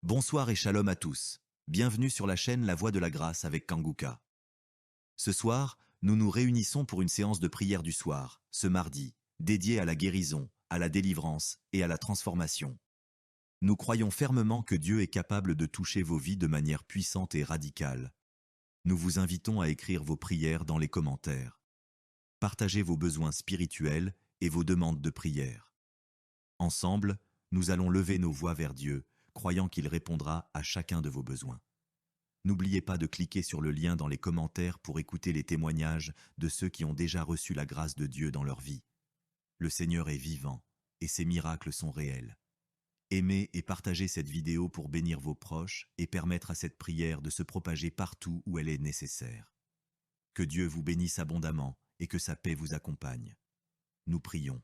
Bonsoir et shalom à tous. Bienvenue sur la chaîne La Voix de la Grâce avec Kanguka. Ce soir, nous nous réunissons pour une séance de prière du soir, ce mardi, dédiée à la guérison, à la délivrance et à la transformation. Nous croyons fermement que Dieu est capable de toucher vos vies de manière puissante et radicale. Nous vous invitons à écrire vos prières dans les commentaires. Partagez vos besoins spirituels et vos demandes de prière. Ensemble, nous allons lever nos voix vers Dieu, croyant qu'il répondra à chacun de vos besoins. N'oubliez pas de cliquer sur le lien dans les commentaires pour écouter les témoignages de ceux qui ont déjà reçu la grâce de Dieu dans leur vie. Le Seigneur est vivant et ses miracles sont réels. Aimez et partagez cette vidéo pour bénir vos proches et permettre à cette prière de se propager partout où elle est nécessaire. Que Dieu vous bénisse abondamment et que sa paix vous accompagne. Nous prions.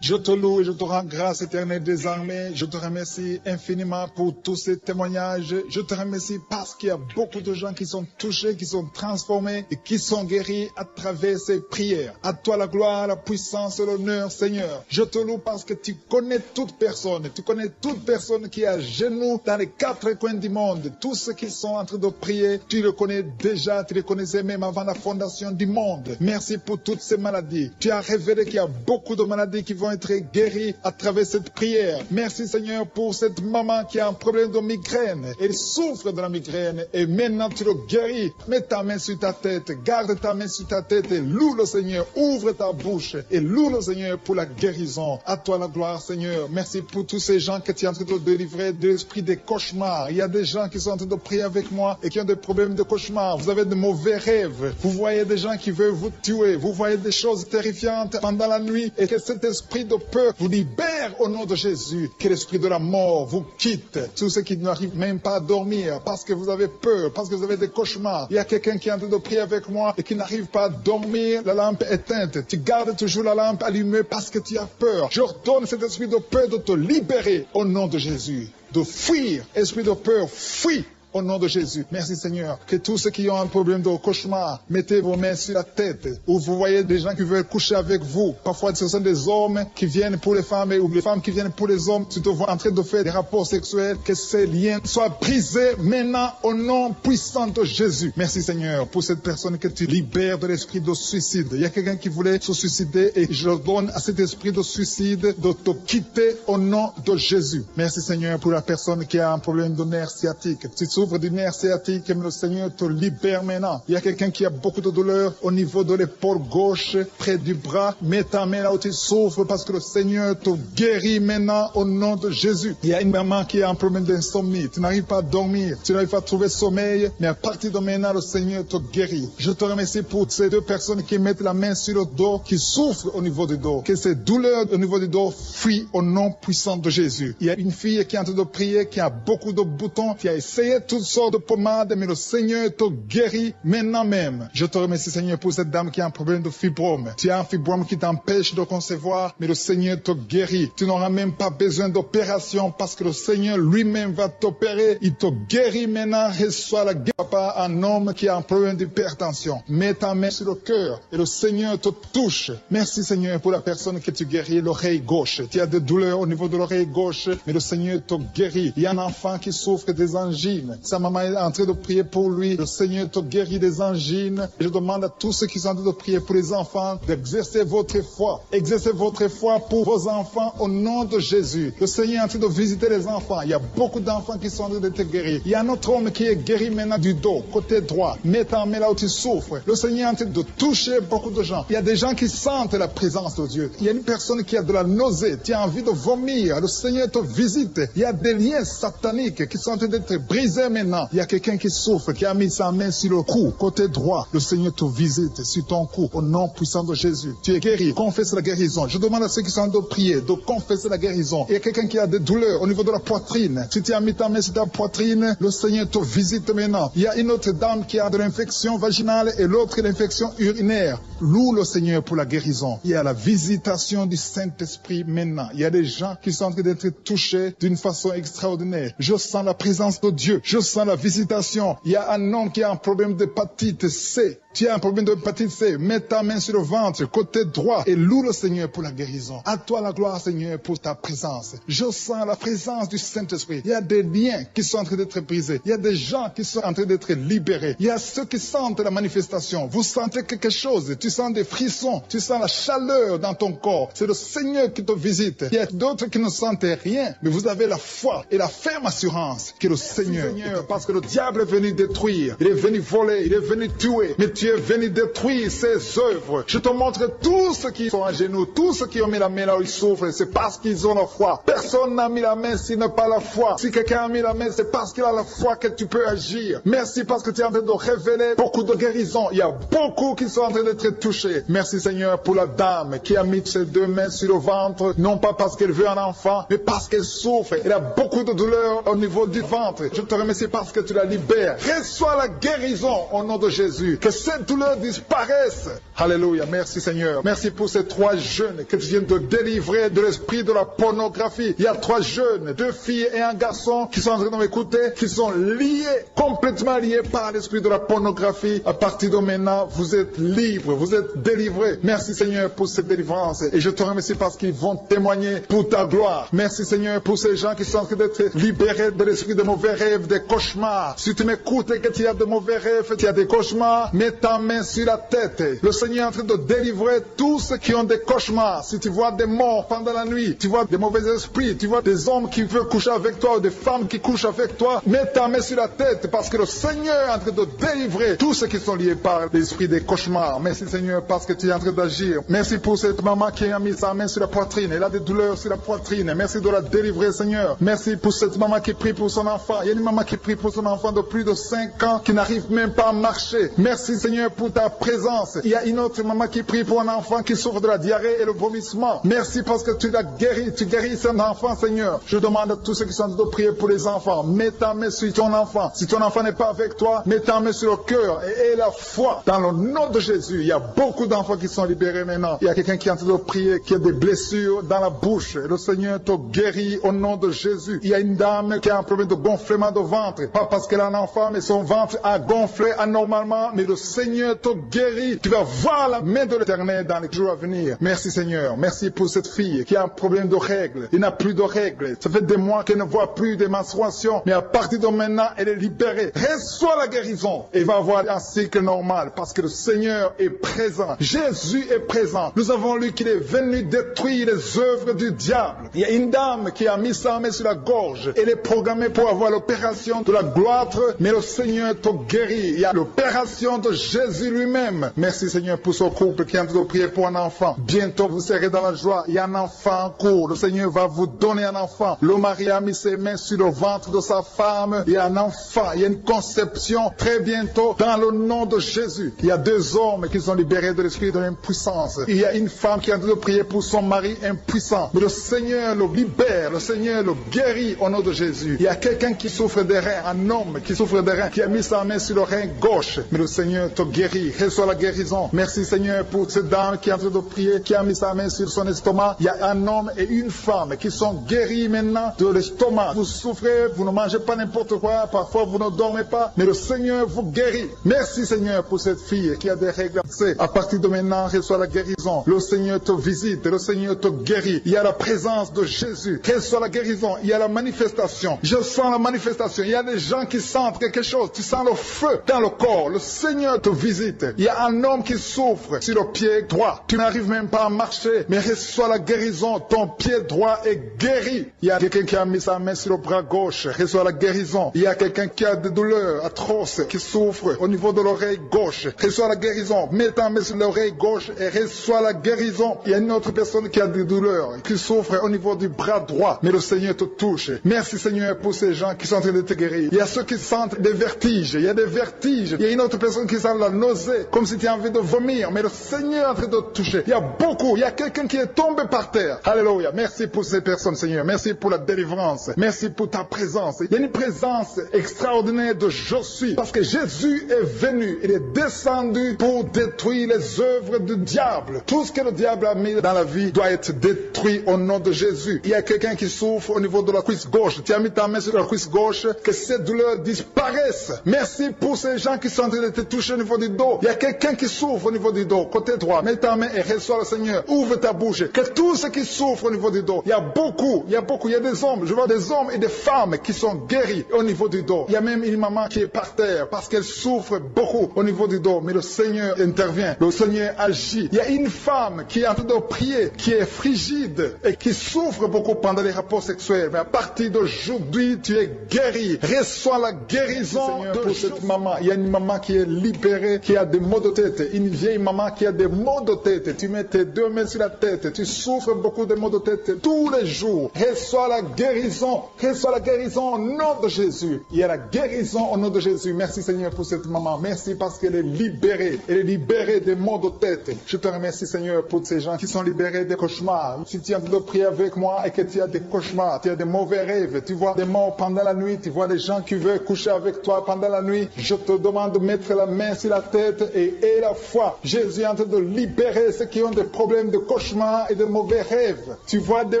Je te loue et je te rends grâce éternelle désormais. Je te remercie infiniment pour tous ces témoignages. Je te remercie parce qu'il y a beaucoup de gens qui sont touchés, qui sont transformés et qui sont guéris à travers ces prières. À toi la gloire, la puissance et l'honneur, Seigneur. Je te loue parce que tu connais toute personne. Tu connais toute personne qui est à genoux dans les quatre coins du monde. Tous ceux qui sont en train de prier, tu le connais déjà. Tu les connaissais même avant la fondation du monde. Merci pour toutes ces maladies. Tu as révélé qu'il y a beaucoup de maladies qui vont être guérie à travers cette prière. Merci Seigneur pour cette maman qui a un problème de migraine. Elle souffre de la migraine et maintenant tu le guéris. Mets ta main sur ta tête, garde ta main sur ta tête et loue le Seigneur. Ouvre ta bouche et loue le Seigneur pour la guérison. À toi la gloire Seigneur. Merci pour tous ces gens que tu es en train de délivrer de l'esprit des cauchemars. Il y a des gens qui sont en train de prier avec moi et qui ont des problèmes de cauchemars. Vous avez de mauvais rêves. Vous voyez des gens qui veulent vous tuer. Vous voyez des choses terrifiantes pendant la nuit et que cet esprit de peur vous libère au nom de Jésus. Que l'esprit de la mort vous quitte. Tous ceux qui n'arrivent même pas à dormir parce que vous avez peur, parce que vous avez des cauchemars. Il y a quelqu'un qui est en train de prier avec moi et qui n'arrive pas à dormir, la lampe éteinte. Tu gardes toujours la lampe allumée parce que tu as peur. J'ordonne cet esprit de peur de te libérer au nom de Jésus. De fuir, esprit de peur, fuis. Au nom de Jésus. Merci Seigneur. Que tous ceux qui ont un problème de cauchemar, mettez vos mains sur la tête. Ou vous voyez des gens qui veulent coucher avec vous. Parfois ce sont des hommes qui viennent pour les femmes ou les femmes qui viennent pour les hommes. Tu te vois en train de faire des rapports sexuels. Que ces liens soient brisés maintenant au nom puissant de Jésus. Merci Seigneur pour cette personne que tu libères de l'esprit de suicide. Il y a quelqu'un qui voulait se suicider et je donne à cet esprit de suicide de te quitter au nom de Jésus. Merci Seigneur pour la personne qui a un problème de nerf sciatique. Tu souffres du nerf sciatique, le Seigneur te libère maintenant. Il y a quelqu'un qui a beaucoup de douleur au niveau de l'épaule gauche, près du bras. Mets ta main là où tu souffres parce que le Seigneur te guérit maintenant au nom de Jésus. Il y a une maman qui a un problème d'insomnie. Tu n'arrives pas à dormir, tu n'arrives pas à trouver sommeil, mais à partir de maintenant, le Seigneur te guérit. Je te remercie pour ces deux personnes qui mettent la main sur le dos, qui souffrent au niveau du dos. Que ces douleurs au niveau du dos fuient au nom puissant de Jésus. Il y a une fille qui est en train de prier, qui a beaucoup de boutons, qui a essayé toutes sortes de pommades, mais le Seigneur te guérit maintenant même. Je te remercie Seigneur pour cette dame qui a un problème de fibrome. Tu as un fibrome qui t'empêche de concevoir, mais le Seigneur te guérit. Tu n'auras même pas besoin d'opération parce que le Seigneur lui-même va t'opérer. Il te guérit maintenant. Reçois la guérison par un homme qui a un problème d'hypertension. Mets ta main sur le cœur et le Seigneur te touche. Merci Seigneur pour la personne que tu guéris, l'oreille gauche. Tu as des douleurs au niveau de l'oreille gauche, mais le Seigneur te guérit. Il y a un enfant qui souffre des angines. Sa maman est en train de prier pour lui. Le Seigneur te guérit des angines. Et je demande à tous ceux qui sont en train de prier pour les enfants d'exercer votre foi. Exercez votre foi pour vos enfants au nom de Jésus. Le Seigneur est en train de visiter les enfants. Il y a beaucoup d'enfants qui sont en train d'être guéris. Il y a un autre homme qui est guéri maintenant du dos, côté droit. Mets ta main là où tu souffres. Le Seigneur est en train de toucher beaucoup de gens. Il y a des gens qui sentent la présence de Dieu. Il y a une personne qui a de la nausée. Tu as envie de vomir. Le Seigneur te visite. Il y a des liens sataniques qui sont en train d'être brisés maintenant. Il y a quelqu'un qui souffre, qui a mis sa main sur le cou, côté droit. Le Seigneur te visite sur ton cou, au nom puissant de Jésus. Tu es guéri. Confesse la guérison. Je demande à ceux qui sont en train de prier de confesser la guérison. Il y a quelqu'un qui a des douleurs au niveau de la poitrine. Si tu as mis ta main sur ta poitrine, le Seigneur te visite maintenant. Il y a une autre dame qui a de l'infection vaginale et l'autre l'infection urinaire. Loue le Seigneur pour la guérison. Il y a la visitation du Saint-Esprit maintenant. Il y a des gens qui sont en train d'être touchés d'une façon extraordinaire. Je sens la présence de Dieu. Je sens la visitation. Il y a un homme qui a un problème d'hépatite C. Tu as un problème d'hépatite C, mets ta main sur le ventre, côté droit, et loue le Seigneur pour la guérison. À toi la gloire, Seigneur, pour ta présence. Je sens la présence du Saint-Esprit. Il y a des liens qui sont en train d'être brisés. Il y a des gens qui sont en train d'être libérés. Il y a ceux qui sentent la manifestation. Vous sentez quelque chose. Tu sens des frissons. Tu sens la chaleur dans ton corps. C'est le Seigneur qui te visite. Il y a d'autres qui ne sentent rien, mais vous avez la foi et la ferme assurance que le Seigneur, parce que le diable est venu détruire. Il est venu voler. Il est venu tuer. Mais tu es venu détruire ses œuvres. Je te montre tous ceux qui sont à genoux, tous ceux qui ont mis la main là où ils souffrent, c'est parce qu'ils ont la foi. Personne n'a mis la main s'il n'a pas la foi. Si quelqu'un a mis la main, c'est parce qu'il a la foi que tu peux agir. Merci parce que tu es en train de révéler beaucoup de guérisons. Il y a beaucoup qui sont en train d'être touchés. Merci Seigneur pour la dame qui a mis ses deux mains sur le ventre, non pas parce qu'elle veut un enfant, mais parce qu'elle souffre. Elle a beaucoup de douleur au niveau du ventre. Je te remercie parce que tu la libères. Reçois la guérison au nom de Jésus. Que cette douleur disparaisse. Alléluia. Merci Seigneur. Merci pour ces 3 jeunes que tu viens de délivrer de l'esprit de la pornographie. Il y a 3 jeunes, 2 filles et un garçon qui sont en train de m'écouter, qui sont liés, complètement liés par l'esprit de la pornographie. À partir de maintenant, vous êtes libres, vous êtes délivrés. Merci Seigneur pour cette délivrance. Et je te remercie parce qu'ils vont témoigner pour ta gloire. Merci Seigneur pour ces gens qui sont en train d'être libérés de l'esprit de mauvais rêves, des cauchemars. Si tu m'écoutes et que tu as de mauvais rêves, tu as des cauchemars, mets ta main sur la tête. Le Seigneur est en train de délivrer tous ceux qui ont des cauchemars. Si tu vois des morts pendant la nuit, tu vois des mauvais esprits, tu vois des hommes qui veulent coucher avec toi ou des femmes qui couchent avec toi, mets ta main sur la tête parce que le Seigneur est en train de délivrer tous ceux qui sont liés par l'esprit des cauchemars. Merci Seigneur parce que tu es en train d'agir. Merci pour cette maman qui a mis sa main sur la poitrine. Elle a des douleurs sur la poitrine. Merci de la délivrer Seigneur. Merci pour cette maman qui prie pour son enfant. Il y a une maman qui prie pour son enfant de plus de 5 ans qui n'arrive même pas à marcher. Merci Seigneur pour ta présence. Il y a une autre maman qui prie pour un enfant qui souffre de la diarrhée et le vomissement. Merci parce que tu l'as guéri. Tu guéris cet enfant Seigneur. Je demande à tous ceux qui sont en train de prier pour les enfants. Mets ta main sur ton enfant. Si ton enfant n'est pas avec toi, mets ta main sur le cœur et la foi. Dans le nom de Jésus, il y a beaucoup d'enfants qui sont libérés maintenant. Il y a quelqu'un qui est en train de prier, qui a des blessures dans la bouche. Le Seigneur te guérit au nom de Jésus. Il y a une dame qui a un problème de gonflement de ventre. Pas parce qu'elle a un enfant, mais son ventre a gonflé anormalement. Mais le Seigneur te guérit. Tu vas voir la main de l'Éternel dans les jours à venir. Merci Seigneur. Merci pour cette fille qui a un problème de règles. Il n'a plus de règles. Ça fait des mois qu'elle ne voit plus de menstruation. Mais à partir de maintenant, elle est libérée. Reçois la guérison. Et va avoir un cycle normal parce que le Seigneur est présent. Jésus est présent. Nous avons lu qu'il est venu détruire les œuvres du diable. Il y a une dame qui a mis sa main sur la gorge. Elle est programmée pour avoir l'opération de la gloire, mais le Seigneur te guérit. Il y a l'opération de Jésus lui-même. Merci Seigneur pour ce couple qui est en train de prier pour un enfant. Bientôt vous serez dans la joie. Il y a un enfant en cours. Le Seigneur va vous donner un enfant. Le mari a mis ses mains sur le ventre de sa femme. Il y a un enfant. Il y a une conception très bientôt dans le nom de Jésus. Il y a 2 hommes qui sont libérés de l'esprit de l'impuissance. Il y a une femme qui est en train de prier pour son mari impuissant. Mais le Seigneur le libère. Le Seigneur le guérit au nom de Jésus. Il y a quelqu'un qui souffre des reins. Un homme qui souffre des reins. Qui a mis sa main sur le rein gauche. Mais le Seigneur te guérit. Reçois la guérison. Merci Seigneur pour cette dame qui est en train de prier. Qui a mis sa main sur son estomac. Il y a un homme et une femme qui sont guéris maintenant de l'estomac. Vous souffrez. Vous ne mangez pas n'importe quoi. Parfois vous ne dormez pas. Mais le Seigneur vous guérit. Merci Seigneur pour cette fille qui a des règles. À partir de maintenant, reçois la guérison. Le Seigneur te visite. Le Seigneur te guérit. Il y a la présence de Jésus. Reçois la guérison. Il y a la manifestation. Je sens la manifestation. Il y a des gens qui sentent quelque chose. Tu sens le feu dans le corps. Le Seigneur te visite. Il y a un homme qui souffre sur le pied droit. Tu n'arrives même pas à marcher. Mais reçois la guérison. Ton pied droit est guéri. Il y a quelqu'un qui a mis sa main sur le bras gauche. Reçois la guérison. Il y a quelqu'un qui a des douleurs atroces, qui souffre au niveau de l'oreille gauche. Reçois la guérison. Mets ta main sur l'oreille gauche et reçois la guérison. Il y a une autre personne qui a des douleurs, qui souffre au niveau du bras droit. Mais le Seigneur te touche. Merci Seigneur pour ces gens qui sont en train de te guérir. Il y a ceux qui sentent des vertiges. Il y a des vertiges. Il y a une autre personne qui sent la nausée, comme si tu as envie de vomir. Mais le Seigneur est en train de te toucher. Il y a beaucoup. Il y a quelqu'un qui est tombé par terre. Alléluia. Merci pour ces personnes Seigneur. Merci pour la délivrance. Merci pour ta présence. Il y a une présence extraordinaire de je suis. Parce que Jésus est venu. Il est descendu pour détruire les œuvres du diable. Tout ce que le diable a mis dans la vie doit être détruit au nom de Jésus. Il y a quelqu'un qui souffre au niveau de la cuisse gauche. Tu as mis ta main sur la cuisse gauche. Que cette douleur disparaisse. Merci pour ces gens qui sont en train de te toucher niveau du dos. Il y a quelqu'un qui souffre au niveau du dos. Côté droit, mets ta main et reçois le Seigneur. Ouvre ta bouche. Que tous ceux qui souffrent au niveau du dos, il y a beaucoup, il y a des hommes, je vois des hommes et des femmes qui sont guéris au niveau du dos. Il y a même une maman qui est par terre parce qu'elle souffre beaucoup au niveau du dos. Mais le Seigneur intervient, le Seigneur agit. Il y a une femme qui est en train de prier, qui est frigide et qui souffre beaucoup pendant les rapports sexuels. Mais à partir d'aujourd'hui, tu es guéri. Reçois la guérison pour cette maman. Il y a une maman qui est libérée, qui a des maux de tête. Une vieille maman qui a des maux de tête. Tu mets tes deux mains sur la tête. Tu souffres beaucoup de maux de tête tous les jours. Reçois la guérison. Reçois la guérison au nom de Jésus. Il y a la guérison au nom de Jésus. Merci Seigneur pour cette maman. Merci parce qu'elle est libérée. Elle est libérée des maux de tête. Je te remercie Seigneur pour ces gens qui sont libérés des cauchemars. Si tu es en train de prier avec moi et que tu as des cauchemars, tu as des mauvais rêves, tu vois des morts pendant la nuit, tu vois des gens qui veulent coucher avec toi pendant la nuit, je te demande de mettre la main sur la tête et la foi. Jésus est en train de libérer ceux qui ont des problèmes de cauchemars et de mauvais rêves. Tu vois des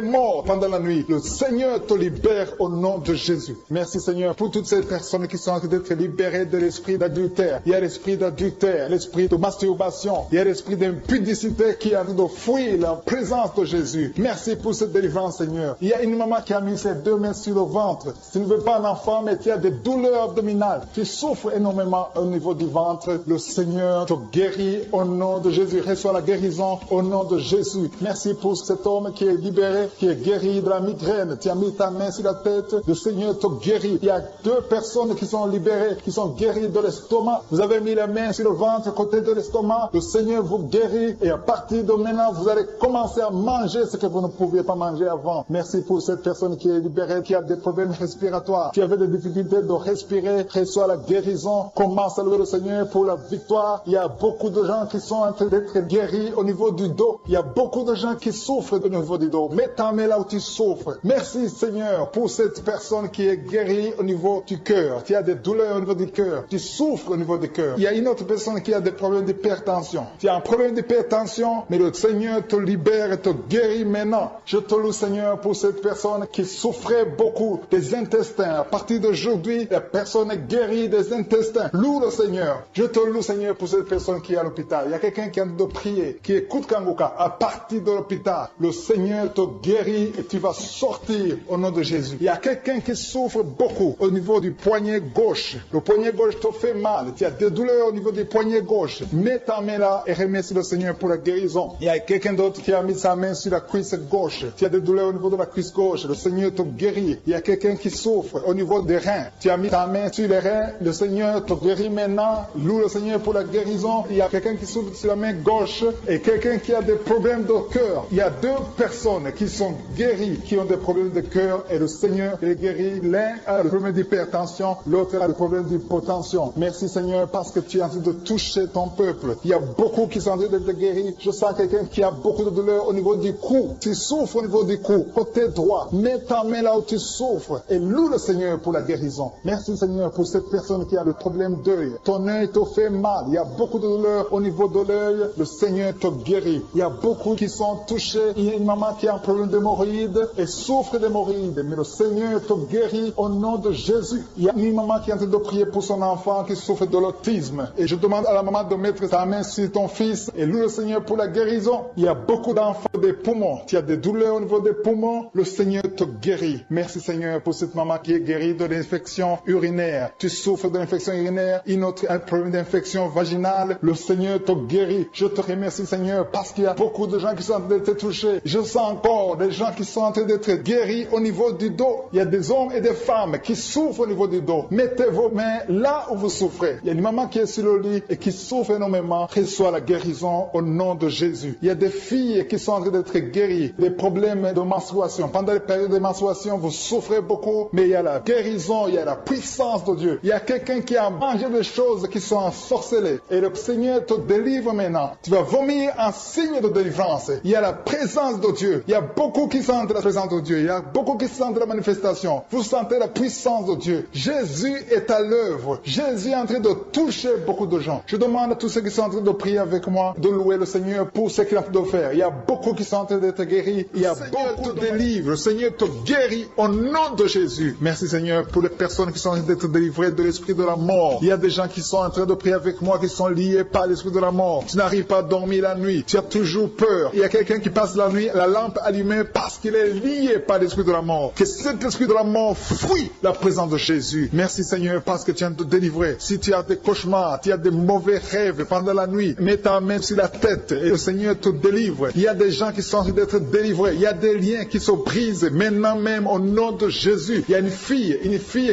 morts pendant la nuit. Le Seigneur te libère au nom de Jésus. Merci Seigneur pour toutes ces personnes qui sont en train d'être libérées de l'esprit d'adultère. Il y a l'esprit d'adultère, l'esprit de masturbation, il y a l'esprit d'impudicité qui est en train de fuir la présence de Jésus. Merci pour cette délivrance Seigneur. Il y a une maman qui a mis ses deux mains sur le ventre. Tu ne veux pas un enfant mais tu as des douleurs abdominales. Tu souffres énormément au niveau du ventre. Le Seigneur te guérit au nom de Jésus. Reçois la guérison au nom de Jésus. Merci pour cet homme qui est libéré, qui est guéri de la migraine. Tu as mis ta main sur la tête. Le Seigneur te guérit. Il y a deux personnes qui sont libérées, qui sont guéries de l'estomac. Vous avez mis la main sur le ventre, côté de l'estomac. Le Seigneur vous guérit et à partir de maintenant, vous allez commencer à manger ce que vous ne pouviez pas manger avant. Merci pour cette personne qui est libérée, qui a des problèmes respiratoires, qui avait des difficultés de respirer. Reçois la guérison. Commence à louer le Seigneur pour la victoire. Il y a beaucoup de gens qui sont en train d'être guéris au niveau du dos. Il y a beaucoup de gens qui souffrent au niveau du dos. Mets ta main là où tu souffres. Merci Seigneur pour cette personne qui est guérie au niveau du cœur. Tu as des douleurs au niveau du cœur. Tu souffres au niveau du cœur. Il y a une autre personne qui a des problèmes d'hypertension. Tu as un problème d'hypertension, mais le Seigneur te libère et te guérit maintenant. Je te loue Seigneur pour cette personne qui souffrait beaucoup des intestins. À partir d'aujourd'hui, la personne est guérie des intestins. Loue le Seigneur. Je te loue Seigneur pour cette personne qui est à l'hôpital. Il y a quelqu'un qui est en train de prier, qui écoute Kanguka. À partir de l'hôpital, le Seigneur te guérit et tu vas sortir au nom de Jésus. Il y a quelqu'un qui souffre beaucoup au niveau du poignet gauche. Le poignet gauche te fait mal. Tu as des douleurs au niveau du poignet gauche. Mets ta main là et remercie le Seigneur pour la guérison. Il y a quelqu'un d'autre qui a mis sa main sur la cuisse gauche. Tu as des douleurs au niveau de la cuisse gauche. Le Seigneur te guérit. Il y a quelqu'un qui souffre au niveau des reins. Tu as mis ta main sur les reins. Le Seigneur te guérit maintenant. Loue le Seigneur pour la guérison. Il y a quelqu'un qui souffre sur la main gauche et quelqu'un qui a des problèmes de cœur. Il y a deux personnes qui sont guéries, qui ont des problèmes de cœur et le Seigneur les guérit. L'un a le problème d'hypertension, l'autre a le problème d'hypotension. Merci Seigneur parce que tu es en train de toucher ton peuple. Il y a beaucoup qui sont en train d'être guéris. Je sens quelqu'un qui a beaucoup de douleur au niveau du cou. Tu souffres au niveau du cou, côté droit. Mets ta main là où tu souffres et loue le Seigneur pour la guérison. Merci Seigneur pour cette personne qui a le problème d'œil. Ton œil te fait mal. Il y a beaucoup de douleur au niveau de l'œil. Le Seigneur te guérit. Il y a beaucoup qui sont touchés. Il y a une maman qui a un problème d'hémorroïdes et souffre d'hémorroïdes. Mais le Seigneur te guérit au nom de Jésus. Il y a une maman qui est en train de prier pour son enfant qui souffre de l'autisme. Et je demande à la maman de mettre sa main sur ton fils et loue le Seigneur pour la guérison. Il y a beaucoup d'enfants des poumons. Tu as des douleurs au niveau des poumons. Le Seigneur te guérit. Merci Seigneur pour cette maman qui est guérie de l'infection urinaire. Tu souffres de l'infection urinaire. Une autre a un problème d'infection vaginale. Le Seigneur te guérit. Je te remercie Seigneur parce qu'il y a beaucoup de gens qui sont en train d'être touchés. Je sens encore des gens qui sont en train d'être guéris au niveau du dos. Il y a des hommes et des femmes qui souffrent au niveau du dos. Mettez vos mains là où vous souffrez. Il y a une maman qui est sur le lit et qui souffre énormément. Reçois la guérison au nom de Jésus. Il y a des filles qui sont en train d'être guéries des problèmes de menstruation. Pendant les périodes de menstruation, vous souffrez beaucoup, mais il y a la guérison, il y a la puissance de Dieu. Il y a quelqu'un qui a mangé des choses qui sont ensorcelées et le Seigneur te délivre maintenant. Tu vas vomir un signe de délivrance. Il y a la présence de Dieu. Il y a beaucoup qui sentent la présence de Dieu. Il y a beaucoup qui sentent la manifestation. Vous sentez la puissance de Dieu. Jésus est à l'œuvre. Jésus est en train de toucher beaucoup de gens. Je demande à tous ceux qui sont en train de prier avec moi de louer le Seigneur pour ce qu'il a fait de faire. Il y a beaucoup qui qui sont en train d'être guéris. Il y a beaucoup de livres. Le Seigneur te guérit au nom de Jésus. Merci Seigneur pour les personnes qui sont en train d'être délivrées de l'esprit de la mort. Il y a des gens qui sont en train de prier avec moi, qui sont liés par l'esprit de la mort. Tu n'arrives pas à dormir la nuit. Tu as toujours peur. Il y a quelqu'un qui passe la nuit, la lampe allumée parce qu'il est lié par l'esprit de la mort. Que cet esprit de la mort fuit la présence de Jésus. Merci Seigneur parce que tu viens de te délivrer. Si tu as des cauchemars, tu as des mauvais rêves pendant la nuit, mets ta main sur la tête et le Seigneur te délivre. Il y a des gens qui sont en train d'être délivrés. Il y a des liens qui se brisent maintenant même au nom de Jésus. Il y a une fille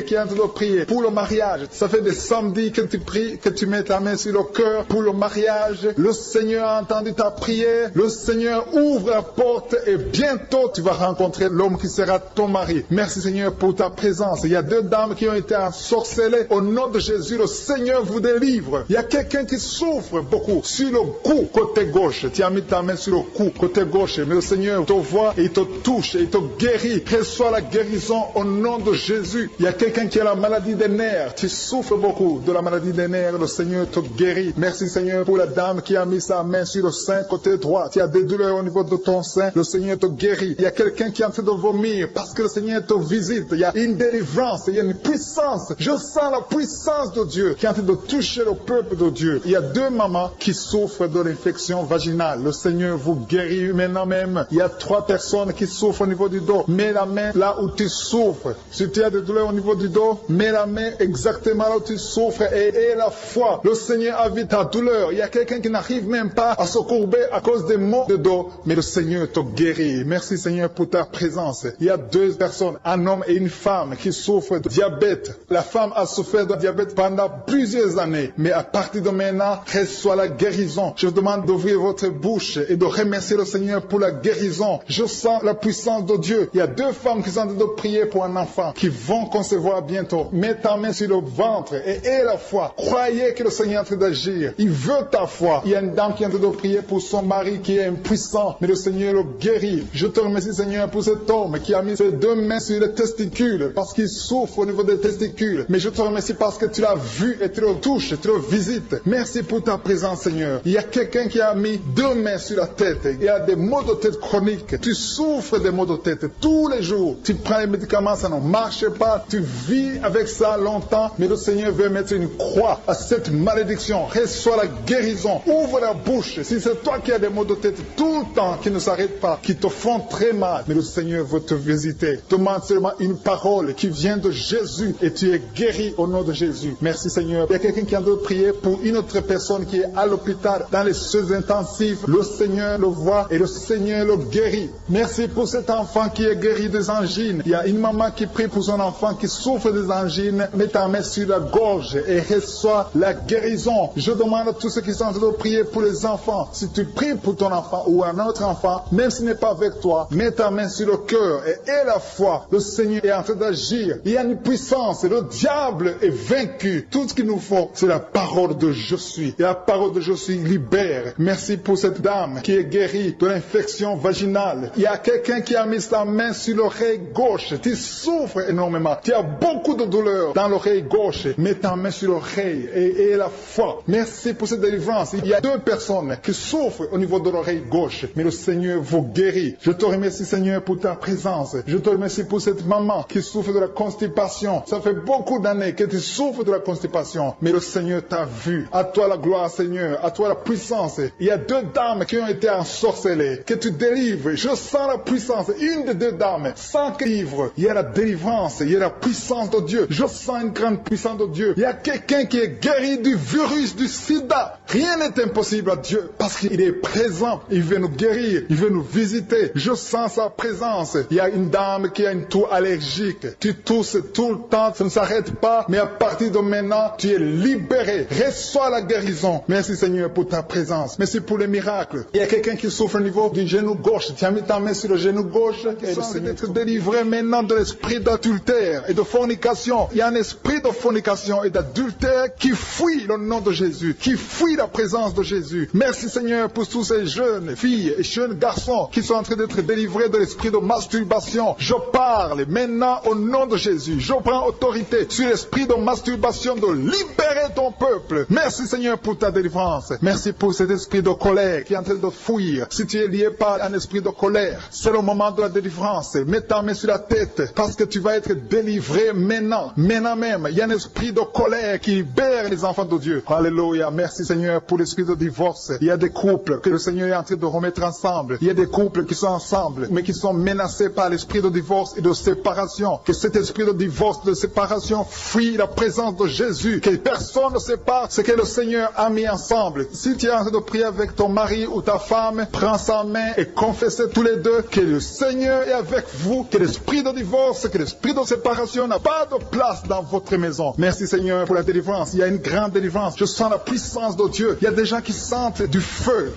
qui est en train de prier pour le mariage. Ça fait des samedis que tu pries, que tu mets ta main sur le cœur pour le mariage. Le Seigneur a entendu ta prière. Le Seigneur ouvre la porte et bientôt tu vas rencontrer l'homme qui sera ton mari. Merci Seigneur pour ta présence. Il y a deux dames qui ont été ensorcelées. Au nom de Jésus, le Seigneur vous délivre. Il y a quelqu'un qui souffre beaucoup sur le cou, côté gauche. Tu as mis ta main sur le cou, côté gauche. Mais le Seigneur te voit et il te touche et il te guérit. Reçois la guérison au nom de Jésus. Il y a quelqu'un qui a la maladie des nerfs. Tu souffres beaucoup de la maladie des nerfs. Le Seigneur te guérit. Merci Seigneur pour la dame qui a mis sa main sur le sein, côté droit. Tu as des douleurs au niveau de ton sein. Le Seigneur te guérit. Il y a quelqu'un qui est en train de vomir parce que le Seigneur te visite. Il y a une délivrance. Il y a une puissance. Je sens la puissance de Dieu qui est en train de toucher le peuple de Dieu. Il y a deux mamans qui souffrent de l'infection vaginale. Le Seigneur vous guérit maintenant même. Il y a 3 personnes qui souffrent au niveau du dos. Mets la main là où tu souffres. Si tu as des douleurs au niveau du dos, mets la main exactement là où tu souffres et aie la foi. Le Seigneur a vu ta douleur. Il y a quelqu'un qui n'arrive même pas à se courber à cause des maux de dos, mais le Seigneur te guérit. Merci Seigneur pour ta présence. Il y a 2 personnes, un homme et une femme qui souffrent de diabète. La femme a souffert de diabète pendant plusieurs années, mais à partir de maintenant, reçoit la guérison. Je vous demande d'ouvrir votre bouche et de remercier le Seigneur pour la guérison. Je sens la puissance de Dieu. Il y a 2 femmes qui sont en train de prier pour un enfant, qui vont concevoir bientôt. Mets ta main sur le ventre et aie la foi. Croyez que le Seigneur est en train d'agir. Il veut ta foi. Il y a une dame qui est en train de prier pour son mari qui est impuissant, mais le Seigneur le guérit. Je te remercie Seigneur pour cet homme qui a mis ses 2 mains sur les testicules parce qu'il souffre au niveau des testicules. Mais je te remercie parce que tu l'as vu et tu le touches, tu le visites. Merci pour ta présence Seigneur. Il y a quelqu'un qui a mis 2 mains sur la tête. Il y a des maux de tête chroniques. Tu souffres des maux de tête tous les jours. Tu prends les médicaments, ça ne marche pas. Tu vis avec ça longtemps, mais le Seigneur veut mettre une croix à cette malédiction. Reçois la guérison. Ouvre la bouche. Si c'est toi qui as des maux de tête tout le temps, qui ne s'arrêtent pas, qui te font très mal, mais le Seigneur veut te visiter. Demande seulement une parole qui vient de Jésus et tu es guéri au nom de Jésus. Merci Seigneur. Il y a quelqu'un qui a de prier pour une autre personne qui est à l'hôpital dans les soins intensifs. Le Seigneur le voit et le Seigneur le guérit. Merci pour cet enfant qui est guéri des angines. Il y a une maman qui prie pour son enfant qui souffre des angines. Mets ta main sur la gorge et reçois la guérison. Je demande à tous ceux qui sont en train de prier pour les enfants. Si tu pries pour ton enfant ou un autre enfant, même s'il n'est pas avec toi, mets ta main sur le cœur et aie la foi. Le Seigneur est en train d'agir. Il y a une puissance. Le diable est vaincu. Tout ce qu'il nous faut, c'est la parole de je suis. Et la parole de je suis libère. Merci pour cette dame qui est guérie de l'infection vaginale. Il y a quelqu'un qui a mis sa main sur l'oreille gauche. Tu souffres énormément. Tu as beaucoup de douleur dans l'oreille gauche. Mets ta main sur l'oreille et aie la foi. Merci pour cette délivrance. Il y a 2 personnes qui souffrent au niveau de l'oreille gauche. Mais le Seigneur vous guérit. Je te remercie Seigneur pour ta présence. Je te remercie pour cette maman qui souffre de la constipation. Ça fait beaucoup d'années que tu souffres de la constipation. Mais le Seigneur t'a vu. À toi la gloire Seigneur. À toi la puissance. Il y a 2 dames qui ont été ensorcelées. Que tu délivres. Je sens la puissance. Une des 2 dames. Sans que livre. Il y a la délivrance. Il y a la puissance de Dieu. Je sens une grande puissance de Dieu. Il y a quelqu'un qui est guéri du virus du sida. Rien n'est impossible à Dieu. Parce qu'il est présent. Il veut nous guérir. Il veut nous visiter. Je sens sa présence. Il y a une dame qui a une toux allergique. Tu tousses tout le temps. Ça ne s'arrête pas. Mais à partir de maintenant, tu es libéré. Reçois la guérison. Merci Seigneur pour ta présence. Merci pour les miracles. Il y a quelqu'un qui souffre au niveau du genou gauche. Tu as mis ta main sur le genou gauche. Et le Seigneur être délivré maintenant de l'esprit d'adultère et de fornication. Il y a un esprit de fornication et d'adultère qui fuit le nom de Jésus, qui fuit la présence de Jésus. Merci Seigneur pour tous ces jeunes filles et jeunes garçons qui sont en train d'être délivrés de l'esprit de masturbation. Je parle maintenant au nom de Jésus. Je prends autorité sur l'esprit de masturbation de libérer ton peuple. Merci Seigneur pour ta délivrance. Merci pour cet esprit de colère qui est en train de fuir. Si tu es lié par un esprit de colère. C'est le moment de la délivrance. Mets ta main sur la tête parce que tu vas être délivré maintenant. Maintenant même, il y a un esprit de colère qui libère les enfants de Dieu. Alléluia. Merci Seigneur pour l'esprit de divorce. Il y a des couples que le Seigneur est en train de remettre ensemble. Il y a des couples qui sont ensemble mais qui sont menacés par l'esprit de divorce et de séparation. Que cet esprit de divorce, de séparation fuit la présence de Jésus. Que personne ne sépare ce que le Seigneur a mis ensemble. Si tu es en train de prier avec ton mari ou ta femme, prends sa main et confessez tous les deux que le Seigneur est avec vous, que l'esprit de divorce, que l'esprit de séparation n'a pas de place dans votre maison. Merci Seigneur pour la délivrance. Il y a une grande délivrance. Je sens la puissance de Dieu. Il y a des gens qui sentent du feu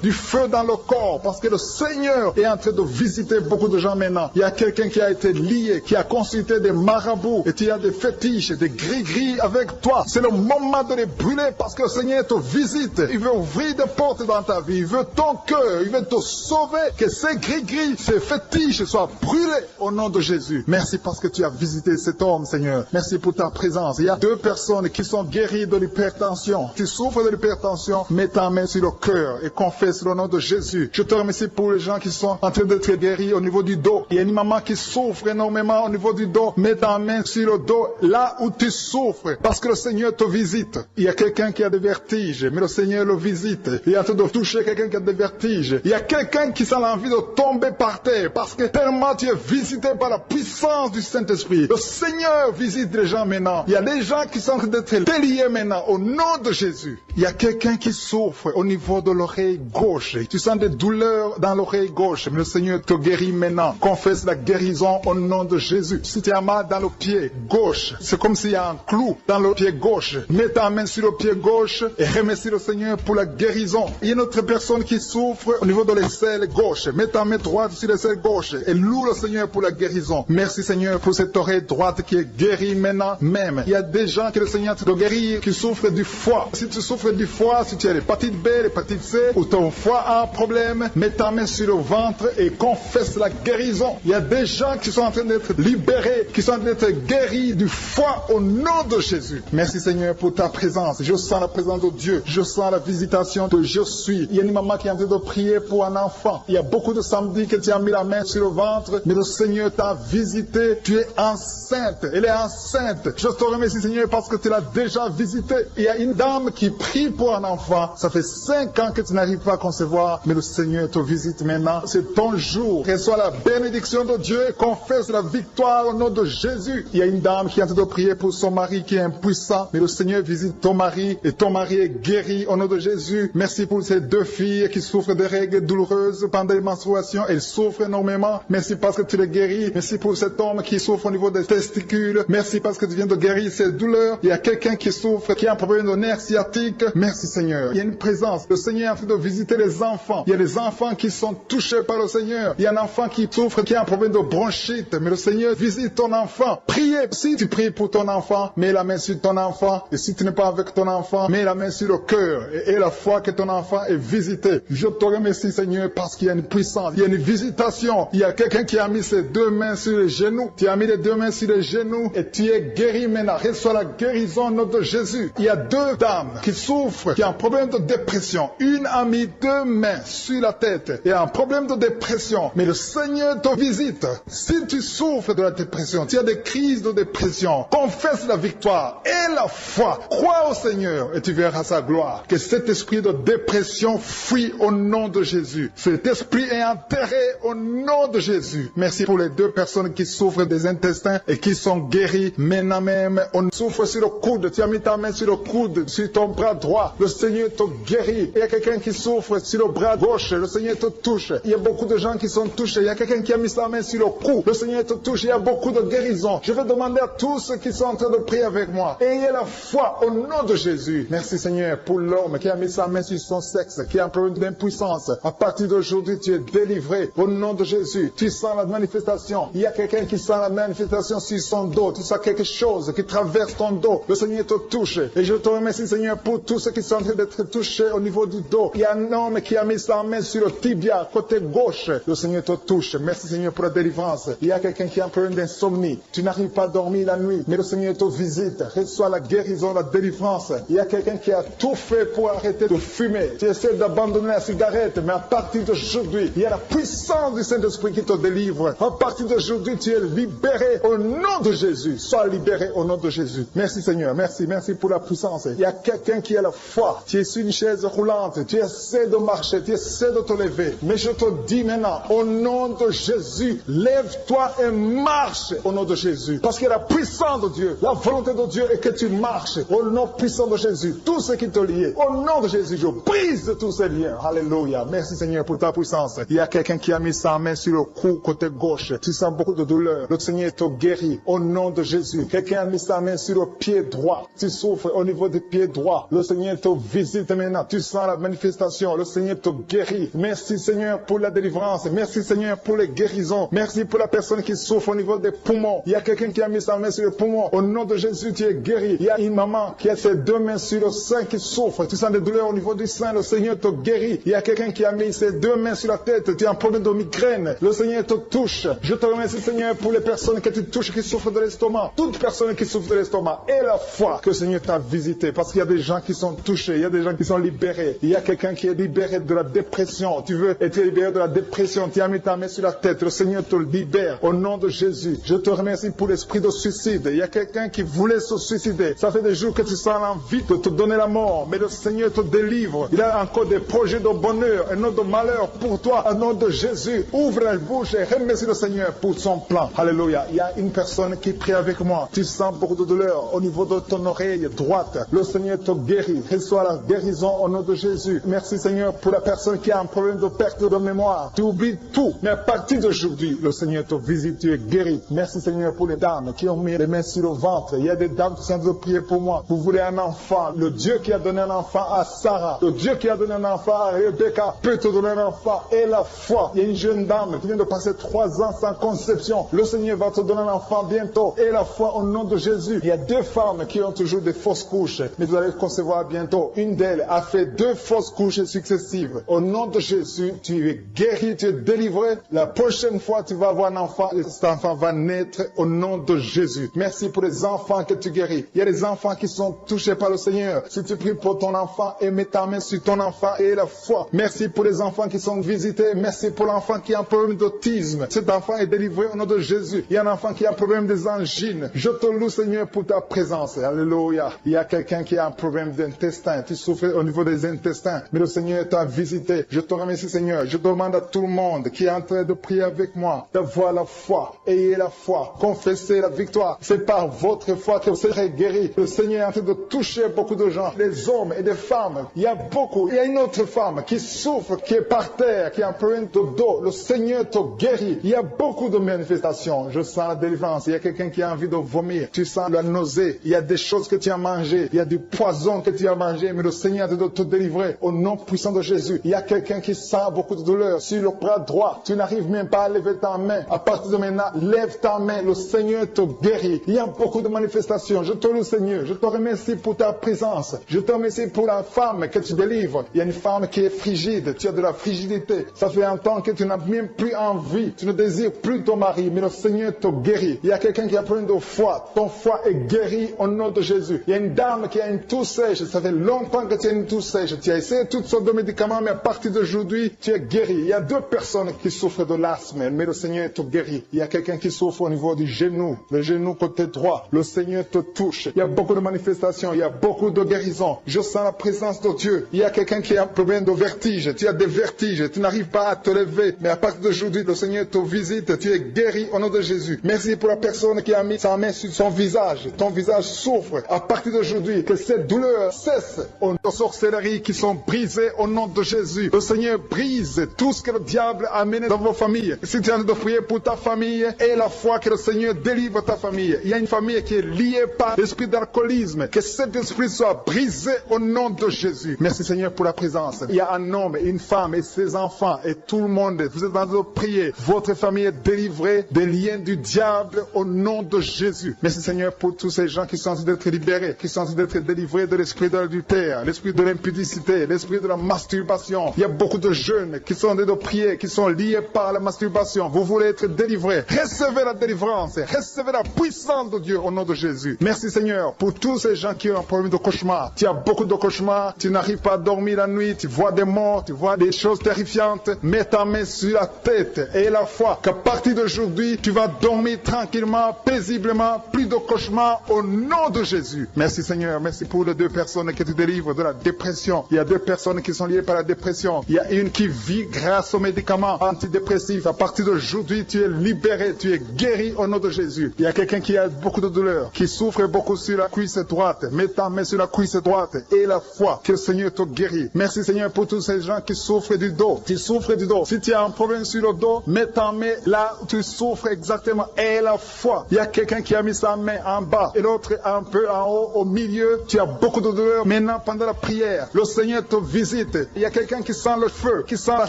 dans le corps parce que le Seigneur est en train de visiter beaucoup de gens maintenant. Il y a quelqu'un qui a été lié, qui a consulté des marabouts et tu as des fétiches, des gris-gris avec toi. C'est le moment de les brûler parce que le Seigneur te visite. Il veut ouvrir des portes dans ta vie. Il veut ton cœur. Il veut te sauver. Que ces gris-gris, ces fétiches soient brûlés au nom de Jésus. Merci parce que tu as visité cet homme, Seigneur. Merci pour ta présence. Il y a 2 personnes qui sont guéries de l'hypertension. Tu souffres de l'hypertension, mets ta main sur le cœur et confesse le nom de Jésus. Je te remercie pour les gens qui sont en train d'être guéris au niveau du dos. Il y a une maman qui souffre énormément au niveau du dos. Mets ta main sur le dos là où tu souffres parce que le Seigneur te visite. Il y a quelqu'un qui a des vertiges, mais le Seigneur le visite. Il est en train de toucher quelqu'un qui a des vertiges. Il y a quelqu'un qui sent l'envie de tomber par terre parce que tellement tu es visité par la puissance du Saint-Esprit. Le Seigneur visite les gens maintenant. Il y a des gens qui sont en train d'être déliés maintenant au nom de Jésus. Il y a quelqu'un qui souffre au niveau de l'oreille gauche. Tu sens des douleurs dans l'oreille gauche, mais le Seigneur te guérit maintenant. Confesse la guérison au nom de Jésus. Si tu as mal dans le pied gauche, c'est comme s'il y a un clou dans le pied gauche. Mets ta main sur le pied gauche et remercie le Seigneur pour la guérison. Il y a une autre personne qui souffre au niveau de l'aisselle gauche. Mets ta main droite sur l'aisselle gauche et loue le Seigneur pour la guérison. Merci Seigneur pour cette oreille droite qui est guérie maintenant même. Il y a des gens que le Seigneur te guérit qui souffrent du foie. Si tu souffres du foie, si tu as l'hépatite B, l'hépatite C ou ton foie a un problème, mets ta main sur le ventre et confesse la guérison. Il y a des gens qui sont en train d'être libérés, qui sont en train d'être guéris du foie au nom de Jésus. Merci Seigneur pour ta présence. Je sens la présence de Dieu. Je sens la visitation de je suis. Il y a une maman qui est en train de prier pour un enfant. Il y a beaucoup de samedis que tu as mis la main sur le ventre, mais le Seigneur t'a visité. Tu es enceinte. Elle est enceinte. Je te remercie Seigneur parce que tu l'as déjà visité. Il y a une dame qui prie pour un enfant. Ça fait 5 ans que tu n'arrives pas à concevoir, mais le Seigneur te visite maintenant. C'est ton jour. Reçois la bénédiction de Dieu et confesse la victoire au nom de Jésus. Il y a une dame qui est en train de prier pour son mari qui est impuissant, mais le Seigneur visite ton mari et ton mari est guéri au nom de Jésus. Merci pour ces 2 filles qui souffrent de règles douloureuses pendant les menstruations. Elles souffrent énormément. Merci parce que tu les guéris. Merci pour cet homme qui souffre au niveau des testicules. Merci parce que tu viens de guérir ces douleurs. Il y a quelqu'un qui souffre, qui a un problème de nerf sciatique. Merci Seigneur. Il y a une présence. Le Seigneur est en train de visiter les enfants. Il y a des enfants qui sont touchés par le Seigneur. Il y a un enfant qui souffre, qui a un problème de bronchite. Mais le Seigneur visite ton enfant. Priez. Si tu pries pour ton enfant, mets la main sur ton enfant. Et si tu n'es pas avec ton enfant, mets la main sur le cœur. Et la foi que ton enfant est visité. Je te remercie Seigneur parce qu'il y a une puissance. Il y a une visitation. Il y a quelqu'un qui a mis ses 2 mains sur les genoux. Tu as mis les 2 mains sur les genoux et tu es guéri maintenant. Reçois la guérison au nom de Jésus. Il y a 2 dames qui souffrent, qui ont un problème de dépression. Une a mis 2 mains sur la tête et a un problème de dépression. Mais le Seigneur te visite. Si tu souffres de la dépression, tu as des crises de dépression, confesse la victoire et la foi. Crois au Seigneur et tu verras sa gloire. Que cet esprit de dépression fuit au nom de Jésus. Cet esprit est enterré au nom de Jésus. Merci pour les 2 personnes qui souffrent des intestins et qui sont guéries maintenant même. On souffre sur le coude. Tu as mis ta main sur le coude, sur ton bras droit. Le Seigneur te guérit. Il y a quelqu'un qui souffre sur le bras gauche. Le Seigneur te touche. Il y a beaucoup de gens qui sont touchés. Il y a quelqu'un qui a mis sa main sur le cou. Le Seigneur te touche. Il y a beaucoup de guérisons. Je vais demander à tous ceux qui sont en train de prier avec moi. Ayez la foi au nom de Jésus. Merci Seigneur pour l'homme qui a mis sa main sur son sexe, qui a un problème d'impuissance. À partir d'aujourd'hui, tu es délivré au nom de Jésus. Tu sens la manifestation. Il y a quelqu'un qui sent la manifestation sur son dos. Tu sens quelque chose qui traverse ton dos. Le Seigneur te touche. Et je te remercie Seigneur pour tous ceux qui sont en train d'être touchés au niveau du dos. Il y a un homme qui a mis sa main sur le tibia, côté gauche. Le Seigneur te touche. Merci Seigneur pour la délivrance. Il y a quelqu'un qui a un problème d'insomnie. Tu n'arrives pas à dormir la nuit, mais le Seigneur te visite. Reçois la guérison, la délivrance. Il y a quelqu'un qui a tout fait pour arrêter de fumer. Tu essaies d'abandonner la cigarette, mais à partir partir d'aujourd'hui, il y a la puissance du Saint-Esprit qui te délivre. À partir d'aujourd'hui, tu es libéré au nom de Jésus. Sois libéré au nom de Jésus. Merci Seigneur, merci pour la puissance. Il y a quelqu'un qui a la foi. Tu es sur une chaise roulante, tu essaies de marcher, tu essaies de te lever. Mais je te dis maintenant, au nom de Jésus, lève-toi et marche au nom de Jésus. Parce que la puissance de Dieu, la volonté de Dieu est que tu marches au nom puissant de Jésus. Tout ce qui te lie, au nom de Jésus, je brise tous ces liens. Alléluia. Merci Seigneur pour ta puissance. Il y a quelqu'un qui a mis sa main sur le cou côté gauche. Tu sens beaucoup de douleur. Le Seigneur te guérit au nom de Jésus. Quelqu'un a mis sa main sur le pied droit. Tu souffres au niveau du pied droit. Le Seigneur te visite maintenant. Tu sens la manifestation. Le Seigneur te guérit. Merci Seigneur pour la délivrance. Merci Seigneur pour les guérisons. Merci pour la personne qui souffre au niveau des poumons. Il y a quelqu'un qui a mis sa main sur le poumon. Au nom de Jésus, tu es guéri. Il y a une maman qui a ses deux mains sur le sein qui souffre. Tu sens des douleurs au niveau du sein. Le Seigneur te guérit. Il y a quelqu'un qui a mis ses deux mains sur la tête. Tu as un problème de migraine. Le Seigneur te touche. Je te remercie Seigneur pour les personnes que tu touches qui souffrent de l'estomac. Toute personne qui souffre de l'estomac. Et la foi que le Seigneur t'a visité. Parce qu'il y a des gens qui sont touchés. Il y a des gens qui sont libérés. Il y a quelqu'un qui est libéré de la dépression. Tu veux être libéré de la dépression. Tu as mis ta main sur la tête. Le Seigneur te libère. Au nom de Jésus. Je te remercie pour l'esprit de suicide. Il y a quelqu'un qui voulait se suicider. Ça fait des jours que tu sens l'envie de te donner la mort. Mais le Seigneur te délivre. Il a encore des projets de bonheur et non de malheur pour toi. Au nom de Jésus. Ouvre la bouche et remercie le Seigneur pour son plan. Alléluia. Il y a une personne qui prie avec moi. Tu sens beaucoup de douleur au niveau de ton oreille droite. Le Seigneur te guérit. Reçois la guérison au nom de Jésus. Merci Seigneur pour la personne qui a un problème de perte de mémoire. Tu oublies tout. Mais à partir d'aujourd'hui, le Seigneur te visite. Tu es guéri. Merci Seigneur pour les dames qui ont mis les mains sur le ventre. Il y a des dames qui sont en train de prier pour moi. Vous voulez un enfant. Le Dieu qui a donné un enfant à Sarah. Le Dieu qui a donné un enfant à Rebecca peut te donner un enfant. Et la foi. Il y a une jeune dame qui vient de passer 3 ans sans conception. Le Seigneur va te donner un enfant bientôt. Et la foi au nom de Jésus. Il y a 2 femmes qui ont toujours des fausses couches. Mais vous allez concevoir bientôt. Une d'elles a fait 2 fausses couches successives. Au nom de Jésus, tu es guéri, tu es délivré. La prochaine fois, tu vas avoir un enfant. Et cet enfant va naître au nom de Jésus. Merci pour les enfants que tu guéris. Il y a des enfants qui sont touchés par le Seigneur. Si tu pries pour ton enfant et mets ta main sur ton enfant et la foi. Merci pour les enfants qui sont visités. Merci pour l'enfant qui a un problème d'autisme. Cet enfant est délivré au nom de Jésus. Il y a un enfant qui a un problème des angines. Je te loue Seigneur pour ta présence. Alléluia. Il y a quelqu'un qui a un problème d'intestin. Tu souffres au niveau des intestins. Mais le Seigneur t'a visité. Je te remercie Seigneur. Je demande à tout le monde qui est en train de prier avec moi d'avoir la foi. Ayez la foi. Confessez la victoire. C'est par votre foi que vous serez guéris. Le Seigneur est en train de toucher beaucoup de gens. Des hommes et des femmes. Il y a beaucoup. Il y a une autre femme qui souffre, qui est par terre, qui a un problème de dos. Le Seigneur te guérit. Il y a beaucoup de manifestations. Je sens la délivrance. Il y a quelqu'un qui a envie de vomir. Tu sens la nausée. Il y a des choses que tu as mangées. Il y a du poison que tu as mangé. Mais le Seigneur est en train de te délivrer. Au nom puissant de Jésus. Il y a quelqu'un qui sent beaucoup de douleur sur le bras droit. Tu n'arrives même pas à lever ta main. À partir de maintenant, lève ta main. Le Seigneur te guérit. Il y a beaucoup de manifestations. Je te loue Seigneur. Je te remercie pour ta présence. Je te remercie pour la femme que tu délivres. Il y a une femme qui est frigide. Tu as de la frigidité. Ça fait un temps que tu n'as même plus envie. Tu ne désires plus ton mari. Mais le Seigneur te guérit. Il y a quelqu'un qui a problème de foie. Ton foie est guéri au nom de Jésus. Il y a une dame qui a une toux sèche. Ça fait longtemps que tu as une toux sèche. Tu as essayé toutes sortes de médicaments, mais à partir d'aujourd'hui, tu es guéri. Il y a 2 personnes qui souffrent de l'asthme, mais le Seigneur te guérit. Il y a quelqu'un qui souffre au niveau du genou, le genou côté droit. Le Seigneur te touche. Il y a beaucoup de manifestations. Il y a beaucoup de guérisons. Je sens la présence de Dieu. Il y a quelqu'un qui a un problème de vertige. Tu as des vertiges. Tu n'arrives pas à te lever. Mais à partir d'aujourd'hui, le Seigneur te visite. Tu es guéri au nom de Jésus. Merci pour la personne qui a mis sa main sur son visage. Ton visage souffre. À partir d'aujourd'hui, que cette douleur cesse. Aux sorcelleries qui sont brisées au nom de Jésus. Le Seigneur brise tout ce que le diable a amené dans vos familles. Si tu es en train de prier pour ta famille, et la foi que le Seigneur délivre ta famille. Il y a une famille qui est liée par l'esprit d'alcoolisme. Que cet esprit soit brisé au nom de Jésus. Merci Seigneur pour la présence. Il y a un homme, une femme et ses enfants et tout le monde. Vous êtes en train de prier. Votre famille est délivrée des liens du diable au nom de Jésus. Merci Seigneur pour tous ces gens qui sont en train d'être libérés, qui sont en train d'être délivrés de l'esprit de l'adultère, l'esprit de l'impudicité, l'esprit de la masturbation. Il y a beaucoup de jeunes qui sont en train de prier, qui sont liés par la masturbation. Vous voulez être délivrés. Recevez la délivrance. Recevez la puissance de Dieu au nom de Jésus. Merci Seigneur pour tous ces gens qui ont un problème de cauchemar. Tu as beaucoup de cauchemars. Tu n'arrives pas à dormir la nuit. Tu vois des morts, tu vois des des choses terrifiantes, mets ta main sur la tête et la foi qu'à partir d'aujourd'hui, tu vas dormir tranquillement, paisiblement, plus de cauchemars au nom de Jésus. Merci Seigneur, merci pour les 2 personnes que tu délivres de la dépression. Il y a 2 personnes qui sont liées par la dépression. Il y a une qui vit grâce aux médicaments antidépressifs. À partir d'aujourd'hui, tu es libéré, tu es guéri au nom de Jésus. Il y a quelqu'un qui a beaucoup de douleur, qui souffre beaucoup sur la cuisse droite. Mets ta main sur la cuisse droite et la foi que le Seigneur te guérit. Merci Seigneur pour tous ces gens qui souffrent du dos. Tu souffres du dos. Si tu as un problème sur le dos, mets ta main là où tu souffres exactement et la foi. Il y a quelqu'un qui a mis sa main en bas et l'autre un peu en haut, au milieu. Tu as beaucoup de douleur. Maintenant, pendant la prière, le Seigneur te visite. Il y a quelqu'un qui sent le feu, qui sent la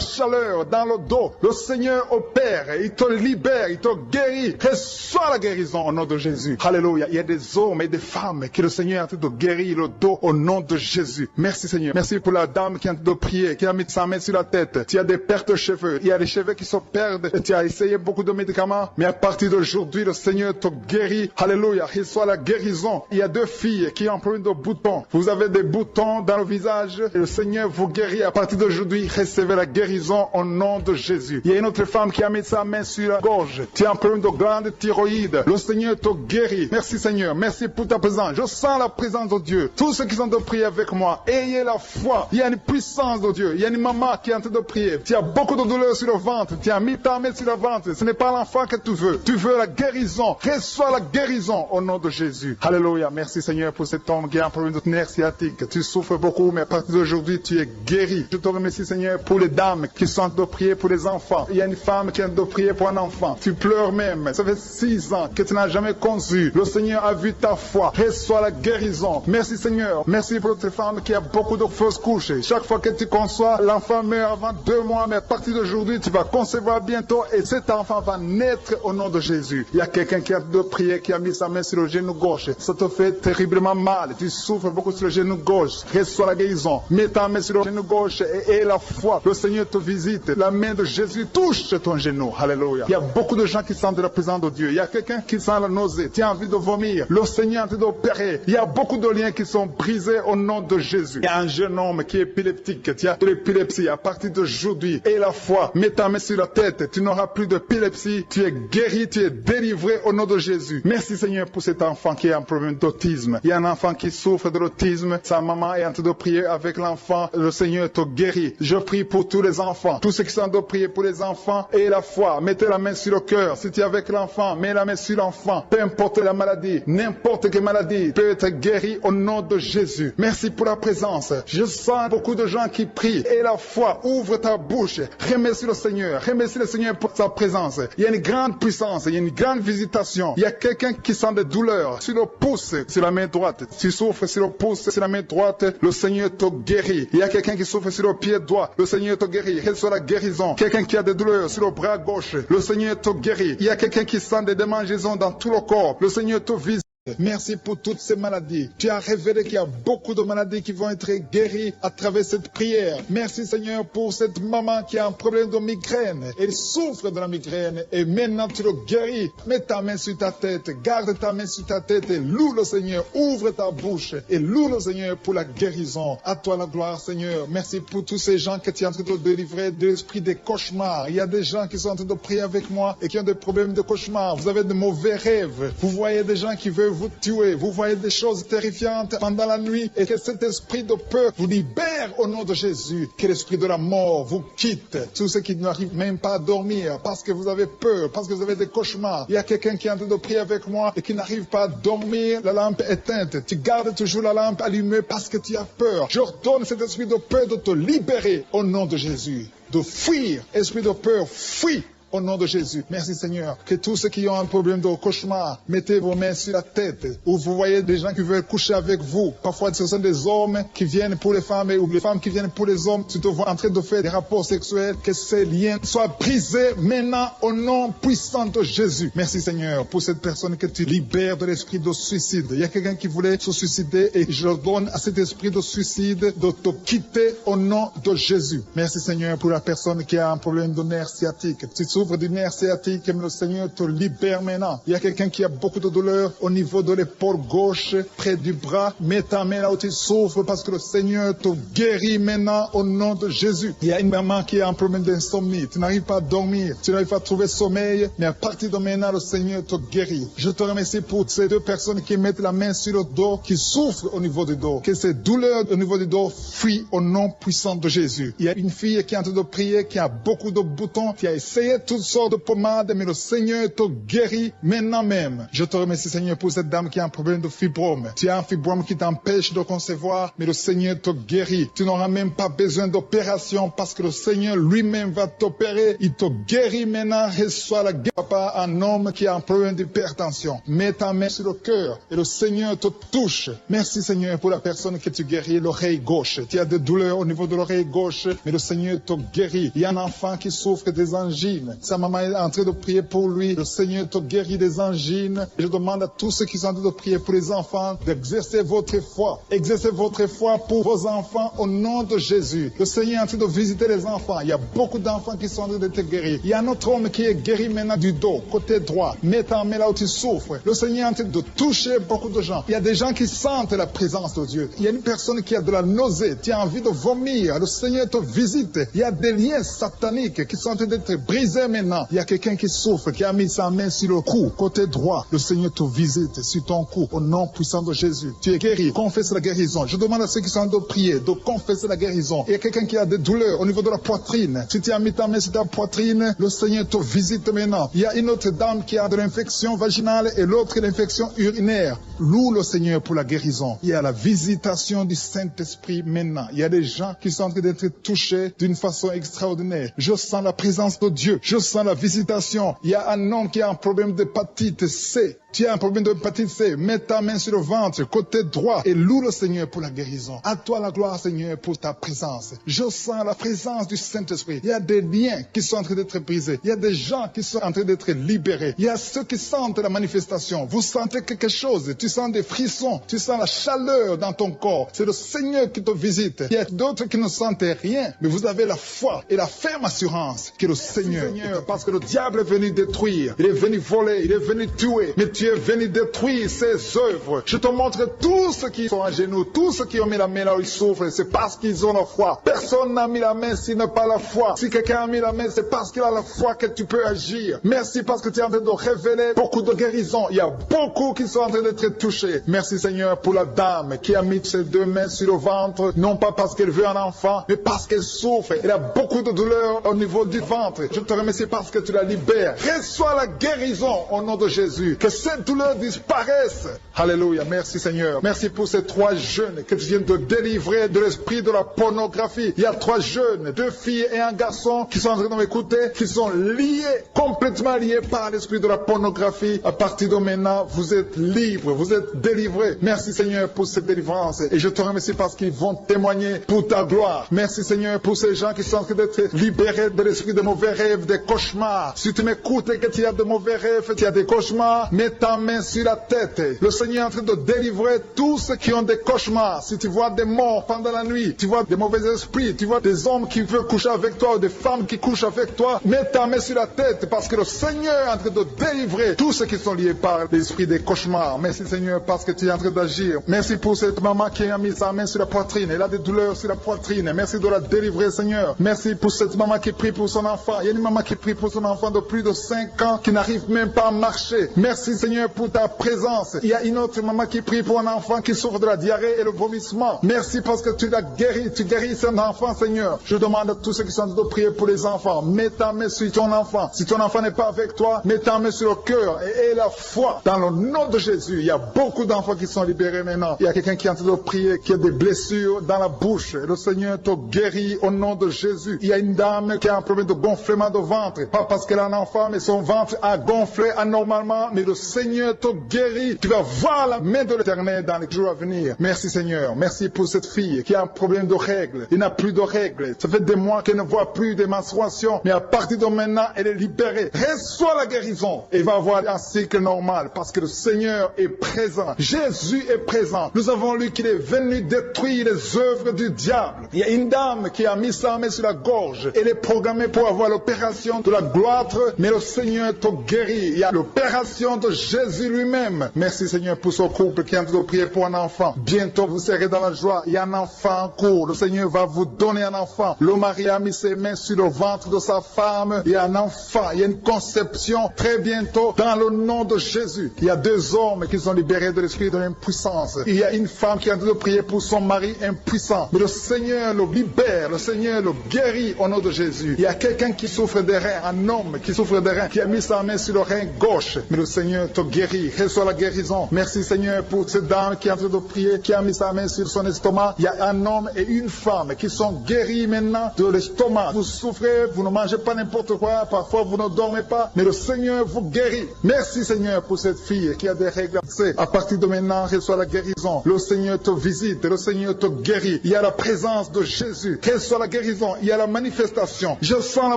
chaleur dans le dos. Le Seigneur opère, il te libère, il te guérit. Reçois la guérison au nom de Jésus. Alléluia. Il y a des hommes et des femmes que le Seigneur est en train de guérir le dos au nom de Jésus. Merci Seigneur. Merci pour la dame qui est en train de prier, qui a mis sa main sur la tête. Tu as des pertes de cheveux. Il y a des cheveux qui se perdent. Et tu as essayé beaucoup de médicaments. Mais à partir d'aujourd'hui, le Seigneur te guérit. Alléluia. Reçois la guérison. Il y a 2 filles qui ont un problème de boutons. Vous avez des boutons dans le visage. Et le Seigneur vous guérit. À partir d'aujourd'hui, recevez la guérison au nom de Jésus. Il y a une autre femme qui a mis sa main sur la gorge. Tu as un problème de glande thyroïde. Le Seigneur te guérit. Merci Seigneur. Merci pour ta présence. Je sens la présence de Dieu. Tous ceux qui sont de prier avec moi, ayez la foi. Il y a une puissance de Dieu. Il y a une maman qui est en train de prier. Tu as beaucoup de douleur sur le ventre. Tu as mis ta main sur le ventre. Ce n'est pas l'enfant que tu veux. Tu veux la guérison. Reçois la guérison au nom de Jésus. Alléluia. Merci Seigneur pour cet homme qui a un problème de nerf sciatique. Tu souffres beaucoup, mais à partir d'aujourd'hui, tu es guéri. Je te remercie Seigneur pour les dames qui sont en train de prier pour les enfants. Il y a une femme qui est en train de prier pour un enfant. Tu pleures même. Ça fait 6 ans que tu n'as jamais conçu. Le Seigneur a vu ta foi. Reçois la guérison. Merci Seigneur. Merci pour cette femme qui a beaucoup de fausses couches. Chaque fois que tu conçois, l'enfant meurt avant 2 mois, mais à partir d'aujourd'hui, tu vas concevoir bientôt et cet enfant va naître au nom de Jésus. Il y a quelqu'un qui a de prier, qui a mis sa main sur le genou gauche. Ça te fait terriblement mal. Tu souffres beaucoup sur le genou gauche. Reçois la guérison. Mets ta main sur le genou gauche et la foi. Le Seigneur te visite. La main de Jésus touche ton genou. Alléluia. Il y a beaucoup de gens qui sentent la présence de Dieu. Il y a quelqu'un qui sent la nausée. Tu as envie de vomir. Le Seigneur est en train d'opérer. Il y a beaucoup de liens qui sont brisés au nom de Jésus. Il y a un jeune homme qui est épileptique. Tu as de l'épilepsie à partir d'aujourd'hui. Et la foi. Mets ta main sur la tête. Tu n'auras plus d'épilepsie. Tu es guéri. Tu es délivré au nom de Jésus. Merci Seigneur pour cet enfant qui a un problème d'autisme. Il y a un enfant qui souffre de l'autisme. Sa maman est en train de prier avec l'enfant. Le Seigneur te guérit. Je prie pour tous les enfants. Tous ceux qui sont en train de prier pour les enfants et la foi. Mettez la main sur le cœur. Si tu es avec l'enfant, mets la main sur l'enfant. Peu importe la maladie, n'importe quelle maladie peut être guérie au nom de Jésus. Merci pour la présence. Je sens beaucoup de gens qui prient. Et la foi, ouvre ta bouche. Remercie le Seigneur. Remercie le Seigneur pour sa présence. Il y a une grande puissance. Il y a une grande visitation. Il y a quelqu'un qui sent des douleurs sur le pouce, sur la main droite. Tu souffres sur le pouce, sur la main droite. Le Seigneur te guérit. Il y a quelqu'un qui souffre sur le pied droit. Le Seigneur te guérit. Reçois la guérison. Quelqu'un qui a des douleurs sur le bras gauche. Le Seigneur te guérit. Il y a quelqu'un qui sent des démangeaisons dans tout le corps. Le Seigneur te visite. Merci pour toutes ces maladies. Tu as révélé qu'il y a beaucoup de maladies qui vont être guéries à travers cette prière. Merci Seigneur pour cette maman qui a un problème de migraine. Elle souffre de la migraine et maintenant tu le guéris. Mets ta main sur ta tête, garde ta main sur ta tête et loue le Seigneur. Ouvre ta bouche et loue le Seigneur pour la guérison. À toi la gloire Seigneur. Merci pour tous ces gens que tu es en train de délivrer de l'esprit des cauchemars. Il y a des gens qui sont en train de prier avec moi et qui ont des problèmes de cauchemars. Vous avez de mauvais rêves. Vous voyez des gens qui veulent vous tuer. Vous voyez des choses terrifiantes pendant la nuit et que cet esprit de peur vous libère au nom de Jésus. Que l'esprit de la mort vous quitte. Tous ceux qui n'arrivent même pas à dormir parce que vous avez peur, parce que vous avez des cauchemars. Il y a quelqu'un qui est en train de prier avec moi et qui n'arrive pas à dormir, la lampe éteinte. Tu gardes toujours la lampe allumée parce que tu as peur. J'ordonne cet esprit de peur de te libérer au nom de Jésus. De fuir. Esprit de peur, fuis. Au nom de Jésus. Merci Seigneur. Que tous ceux qui ont un problème de cauchemar, mettez vos mains sur la tête. Ou vous voyez des gens qui veulent coucher avec vous. Parfois ce sont des hommes qui viennent pour les femmes ou les femmes qui viennent pour les hommes. Tu te vois en train de faire des rapports sexuels. Que ces liens soient brisés maintenant au nom puissant de Jésus. Merci Seigneur pour cette personne que tu libères de l'esprit de suicide. Il y a quelqu'un qui voulait se suicider et je donne à cet esprit de suicide de te quitter au nom de Jésus. Merci Seigneur pour la personne qui a un problème de nerf sciatique. Tu souffres souffre d'une nerf sciatique, mais le Seigneur te libère maintenant. Il y a quelqu'un qui a beaucoup de douleur au niveau de l'épaule gauche, près du bras. Mets ta main là où tu souffres parce que le Seigneur te guérit maintenant au nom de Jésus. Il y a une maman qui a un problème d'insomnie. Tu n'arrives pas à dormir, tu n'arrives pas à trouver sommeil, mais à partir de maintenant, le Seigneur te guérit. Je te remercie pour ces deux personnes qui mettent la main sur le dos, qui souffrent au niveau du dos. Que ces douleurs au niveau du dos fuient au nom puissant de Jésus. Il y a une fille qui est en train de prier, qui a beaucoup de boutons, qui a essayé toutes sortes de pommades, mais le Seigneur te guérit maintenant même. Je te remercie, Seigneur, pour cette dame qui a un problème de fibrome. Tu as un fibrome qui t'empêche de concevoir, mais le Seigneur te guérit. Tu n'auras même pas besoin d'opération parce que le Seigneur lui-même va t'opérer. Il te guérit maintenant. Reçois la guérison. Papa, un homme qui a un problème d'hypertension. Mets ta main sur le cœur et le Seigneur te touche. Merci, Seigneur, pour la personne que tu guéris, l'oreille gauche. Tu as des douleurs au niveau de l'oreille gauche, mais le Seigneur te guérit. Il y a un enfant qui souffre des angines. Sa maman est en train de prier pour lui. Le Seigneur te guérit des angines. Et je demande à tous ceux qui sont en train de prier pour les enfants d'exercer votre foi. Exercez votre foi pour vos enfants au nom de Jésus. Le Seigneur est en train de visiter les enfants. Il y a beaucoup d'enfants qui sont en train d'être guéris. Il y a un autre homme qui est guéri maintenant du dos, côté droit. Mets ta main là où tu souffres. Le Seigneur est en train de toucher beaucoup de gens. Il y a des gens qui sentent la présence de Dieu. Il y a une personne qui a de la nausée, qui a envie de vomir. Le Seigneur te visite. Il y a des liens sataniques qui sont en train d'être brisés maintenant. Il y a quelqu'un qui souffre, qui a mis sa main sur le cou, côté droit. Le Seigneur te visite sur ton cou, au nom puissant de Jésus. Tu es guéri. Confesse la guérison. Je demande à ceux qui sont en train de prier de confesser la guérison. Il y a quelqu'un qui a des douleurs au niveau de la poitrine. Si tu as mis ta main sur ta poitrine, le Seigneur te visite maintenant. Il y a une autre dame qui a de l'infection vaginale et l'autre l'infection urinaire. Loue le Seigneur pour la guérison. Il y a la visitation du Saint-Esprit maintenant. Il y a des gens qui sont en train d'être touchés d'une façon extraordinaire. Je sens la présence de Dieu. Je sens la visitation. Il y a un homme qui a un problème d'hépatite C. Tu as un problème d'hépatite C, mets ta main sur le ventre, côté droit, et loue le Seigneur pour la guérison. À toi la gloire, Seigneur, pour ta présence. Je sens la présence du Saint-Esprit. Il y a des liens qui sont en train d'être brisés. Il y a des gens qui sont en train d'être libérés. Il y a ceux qui sentent la manifestation. Vous sentez quelque chose. Tu sens des frissons. Tu sens la chaleur dans ton corps. C'est le Seigneur qui te visite. Il y a d'autres qui ne sentent rien, mais vous avez la foi et la ferme assurance que le Seigneur, parce que le diable est venu détruire. Il est venu voler. Il est venu tuer. Mais tu es venu détruire ses œuvres. Je te montre tous ceux qui sont à genoux, tous ceux qui ont mis la main là où ils souffrent, c'est parce qu'ils ont la foi. Personne n'a mis la main s'il n'a pas la foi. Si quelqu'un a mis la main, c'est parce qu'il a la foi que tu peux agir. Merci parce que tu es en train de révéler beaucoup de guérisons. Il y a beaucoup qui sont en train d'être touchés. Merci Seigneur pour la dame qui a mis ses deux mains sur le ventre, non pas parce qu'elle veut un enfant, mais parce qu'elle souffre. Elle a beaucoup de douleur au niveau du ventre. Je te remercie parce que tu la libères. Reçois la guérison au nom de Jésus. Que cette douleur disparaisse. Alléluia. Merci Seigneur. Merci pour ces 3 jeunes que tu viens de délivrer de l'esprit de la pornographie. Il y a 3 jeunes, 2 filles et un garçon qui sont en train de m'écouter, qui sont liés, complètement liés par l'esprit de la pornographie. À partir de maintenant, vous êtes libres, vous êtes délivrés. Merci Seigneur pour cette délivrance. Et je te remercie parce qu'ils vont témoigner pour ta gloire. Merci Seigneur pour ces gens qui sont en train d'être libérés de l'esprit de mauvais rêves, des cauchemars. Si tu m'écoutes et que tu as de mauvais rêves, tu as des cauchemars, mets ta main sur la tête. Le Seigneur est en train de délivrer tous ceux qui ont des cauchemars. Si tu vois des morts pendant la nuit, tu vois des mauvais esprits, tu vois des hommes qui veulent coucher avec toi ou des femmes qui couchent avec toi, mets ta main sur la tête parce que le Seigneur est en train de délivrer tous ceux qui sont liés par l'esprit des cauchemars. Merci Seigneur parce que tu es en train d'agir. Merci pour cette maman qui a mis sa main sur la poitrine. Elle a des douleurs sur la poitrine. Merci de la délivrer Seigneur. Merci pour cette maman qui prie pour son enfant. Il y a une maman qui prie pour son enfant de plus de 5 ans qui n'arrive même pas à marcher. Merci Seigneur pour ta présence. Il y a une autre maman qui prie pour un enfant qui souffre de la diarrhée et le vomissement. Merci parce que tu l'as guéri, tu guéris cet enfant Seigneur. Je demande à tous ceux qui sont en train de prier pour les enfants, mets ta main sur ton enfant. Si ton enfant n'est pas avec toi, mets ta main sur le cœur et aie la foi dans le nom de Jésus. Il y a beaucoup d'enfants qui sont libérés maintenant. Il y a quelqu'un qui est en train de prier, qui a des blessures dans la bouche. Le Seigneur te guérit au nom de Jésus. Il y a une dame qui a un problème de gonflement de ventre. Pas parce qu'elle a un enfant, mais son ventre a gonflé anormalement, mais le Seigneur te guérit. Tu vas voir la main de l'Éternel dans les jours à venir. Merci Seigneur. Merci pour cette fille qui a un problème de règles. Il n'a plus de règles. Ça fait des mois qu'elle ne voit plus de menstruation. Mais à partir de maintenant, elle est libérée. Reçois la guérison. Et va avoir un cycle normal parce que le Seigneur est présent. Jésus est présent. Nous avons lu qu'il est venu détruire les œuvres du diable. Il y a une dame qui a mis sa main sur la gorge. Elle est programmée pour avoir l'opération de la gloître, mais le Seigneur te guérit. Il y a l'opération de Jésus lui-même. Merci Seigneur pour ce couple qui est en train de prier pour un enfant. Bientôt vous serez dans la joie. Il y a un enfant en cours. Le Seigneur va vous donner un enfant. Le mari a mis ses mains sur le ventre de sa femme. Il y a un enfant. Il y a une conception très bientôt dans le nom de Jésus. Il y a 2 hommes qui sont libérés de l'esprit de l'impuissance. Il y a une femme qui est en train de prier pour son mari impuissant. Mais le Seigneur le libère. Le Seigneur le guérit au nom de Jésus. Il y a quelqu'un qui souffre des reins. Un homme qui souffre des reins. Qui a mis sa main sur le rein gauche. Mais le Seigneur te guérit. Reçois la guérison. Merci Seigneur pour cette dame qui est en train de prier. Qui a mis sa main sur son estomac. Il y a un homme et une femme qui sont guéris maintenant de l'estomac. Vous souffrez. Vous ne mangez pas n'importe quoi. Parfois vous ne dormez pas. Mais le Seigneur vous guérit. Merci Seigneur pour cette fille qui a des règles. À partir de maintenant, reçois la guérison. Le Seigneur te visite. Le Seigneur te guérit. Il y a la présence de Jésus. Reçois la guérison. Il y a la manifestation. Je sens la